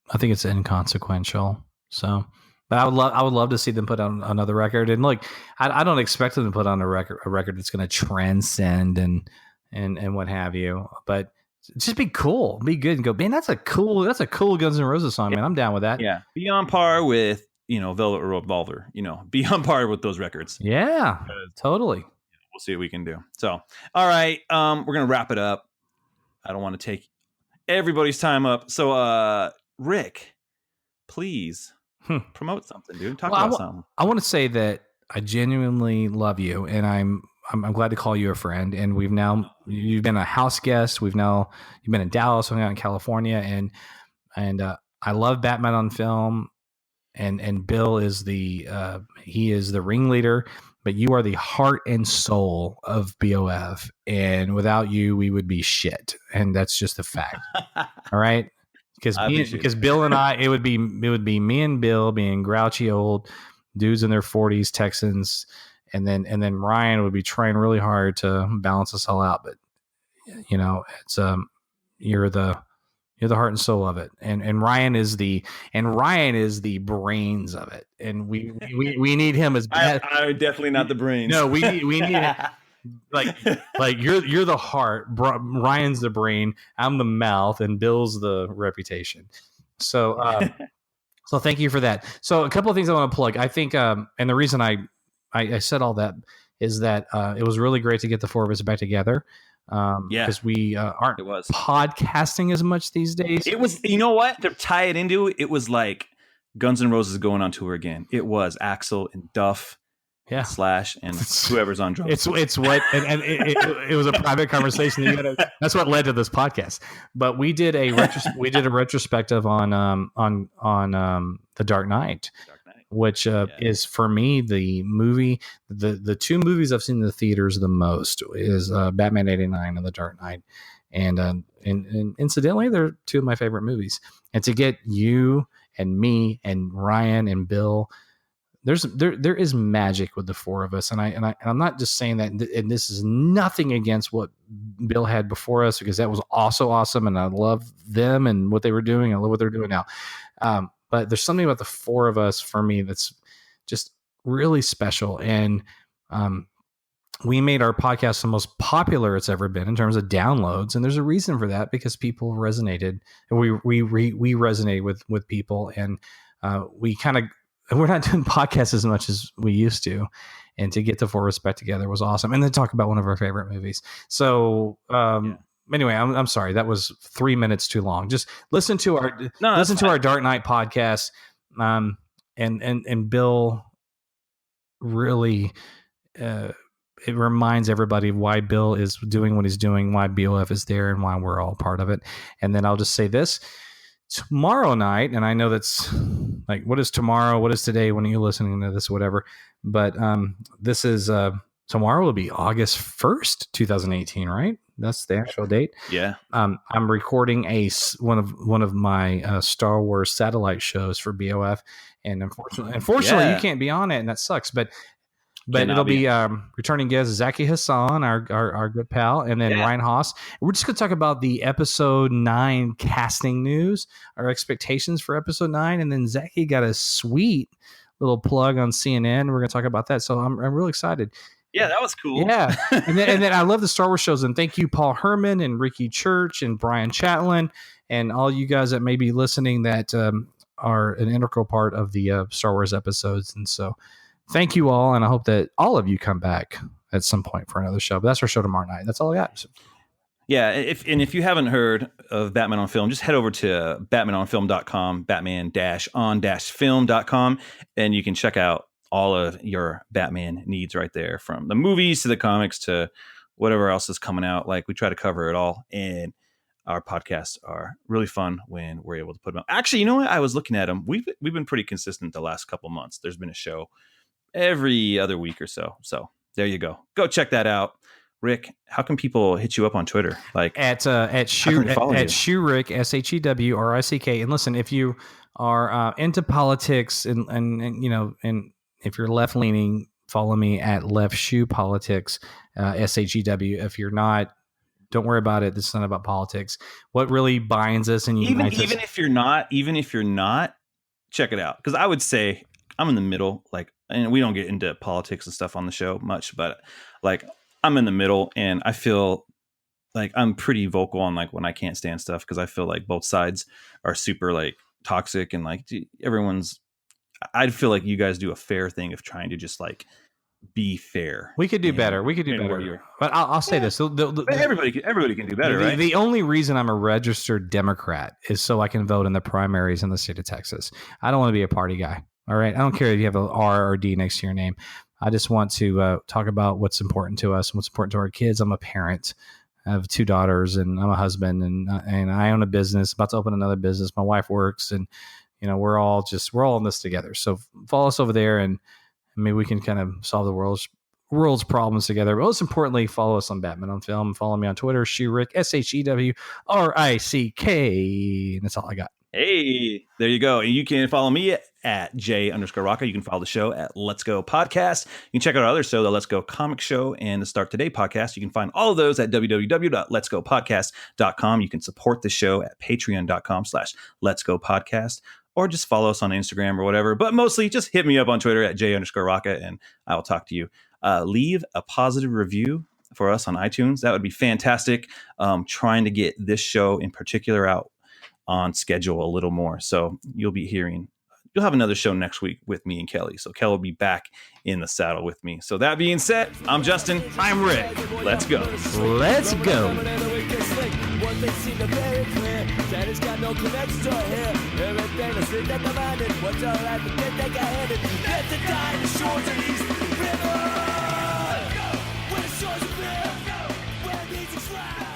I think it's inconsequential. So, but I would love to see them put on another record. And look, I don't expect them to put on a record that's going to transcend and what have you. But just be cool, be good, and go, man, that's a cool Guns N' Roses song, man. I'm down with that. Yeah, be on par with, you know, Velvet Revolver. You know, be on par with those records. Yeah, totally. We'll see what we can do. So, all right, we're gonna wrap it up. I don't want to take everybody's time up. So, Rick, please promote something, dude. Talk about something. I want to say that I genuinely love you, and I'm glad to call you a friend. And you've been a house guest. You've been in Dallas, we've been out in California, and I love Batman on film. And Bill is he is the ringleader, but you are the heart and soul of BOF. And without you, we would be shit. And that's just a fact. All right. Because Bill and I, it would be me and Bill being grouchy old dudes in their 40s, Texans. And then Ryan would be trying really hard to balance us all out. But, you know, it's you're the heart and soul of it. And Ryan is the brains of it. And we need him as bad. I'm definitely not the brains. No, we need like you're the heart. Ryan's the brain. I'm the mouth, and Bill's the reputation. So so thank you for that. So a couple of things I want to plug. I think and the reason I said all that is that it was really great to get the four of us back together. Because we aren't podcasting as much these days. It was, you know what, to tie it into it was like Guns N' Roses going on tour again. It was Axl and Duff, Slash, and whoever's on drums. It's what and it was a private conversation. That's what led to this podcast. But we did a retrospective on The Dark Knight. Which is for me the movie, the two movies I've seen in the theaters the most is Batman '89 and The Dark Knight, and incidentally they're two of my favorite movies. And to get you and me and Ryan and Bill, there is magic with the four of us, and I'm not just saying that. And this is nothing against what Bill had before us, because that was also awesome, and I love them and what they were doing. I love what they're doing now. But there's something about the four of us for me that's just really special. And we made our podcast the most popular it's ever been in terms of downloads. And there's a reason for that, because people resonated. And we resonated with people. And we're not doing podcasts as much as we used to. And to get the four of us back together was awesome. And then talk about one of our favorite movies. So anyway, I'm sorry. That was 3 minutes too long. Just listen to our Dark Knight podcast. And Bill really, it reminds everybody why Bill is doing what he's doing, why BOF is there, and why we're all part of it. And then I'll just say this: tomorrow night, and I know that's like, what is tomorrow? What is today? When are you listening to this? Whatever. But this is tomorrow will be August 1st, 2018, right? That's the actual date. Yeah. I'm recording one of my Star Wars satellite shows for BOF, and unfortunately, you can't be on it, and that sucks. But But it'll be returning guest Zaki Hassan, our good pal, and then Ryan Haas. We're just going to talk about the episode 9 casting news, our expectations for episode 9, and then Zaki got a sweet little plug on CNN. We're going to talk about that. So I'm really excited. Yeah, that was cool. Yeah. and then I love the Star Wars shows. And thank you, Paul Herman and Ricky Church and Brian Chatlin and all you guys that may be listening that are an integral part of the Star Wars episodes. And so thank you all. And I hope that all of you come back at some point for another show. But that's our show tomorrow night. That's all I got. So, yeah, if you haven't heard of Batman on Film, just head over to batmanonfilm.com, batman-on-film.com, and you can check out all of your Batman needs right there, from the movies to the comics to whatever else is coming out. Like, we try to cover it all, and our podcasts are really fun when we're able to put them out. Actually, you know what? I was looking at them. We've been pretty consistent the last couple months. There's been a show every other week or so. So there you go. Go check that out. Rick, how can people hit you up on Twitter? Like at Shewrick, SHEWRICK. And listen, if you are into politics and you know, and if you're left leaning, follow me at Left Shoe Politics, SHEW. If you're not, don't worry about it. This is not about politics. What really binds us and unites us. Even if you're not, check it out. Because I would say I'm in the middle. Like, and we don't get into politics and stuff on the show much, but like, I'm in the middle, and I feel like I'm pretty vocal on like when I can't stand stuff, because I feel like both sides are super like toxic, and like I feel like you guys do a fair thing of trying to just like be fair. We could do better. We could do better. But I'll say this: everybody can do better, right? The only reason I'm a registered Democrat is so I can vote in the primaries in the state of Texas. I don't want to be a party guy. All right, I don't care if you have an R or D next to your name. I just want to talk about what's important to us and what's important to our kids. I'm a parent. I have 2 daughters, and I'm a husband, and I own a business, about to open another business. My wife works, and you know, we're all in this together. So follow us over there, and maybe we can kind of solve the world's problems together. But most importantly, follow us on Batman on Film. Follow me on Twitter, Shewrick, SHEWRICK, and that's all I got. Hey, there you go. And you can follow me at J_Rocka. You can follow the show at Let's Go Podcast. You can check out our other show, the Let's Go Comic Show and the Start Today Podcast. You can find all of those at www.letsgopodcast.com. You can support the show at patreon.com/letsgopodcast, or just follow us on Instagram or whatever. But mostly just hit me up on Twitter at J_Rocka, and I will talk to you. Leave a positive review for us on iTunes. That would be fantastic. Trying to get this show in particular out on schedule a little more. So you'll have another show next week with me and Kelly. So Kelly will be back in the saddle with me. So that being said, I'm Justin. I'm Rick. Let's go. Let's go. Where the shores are clear, where the beaches fly.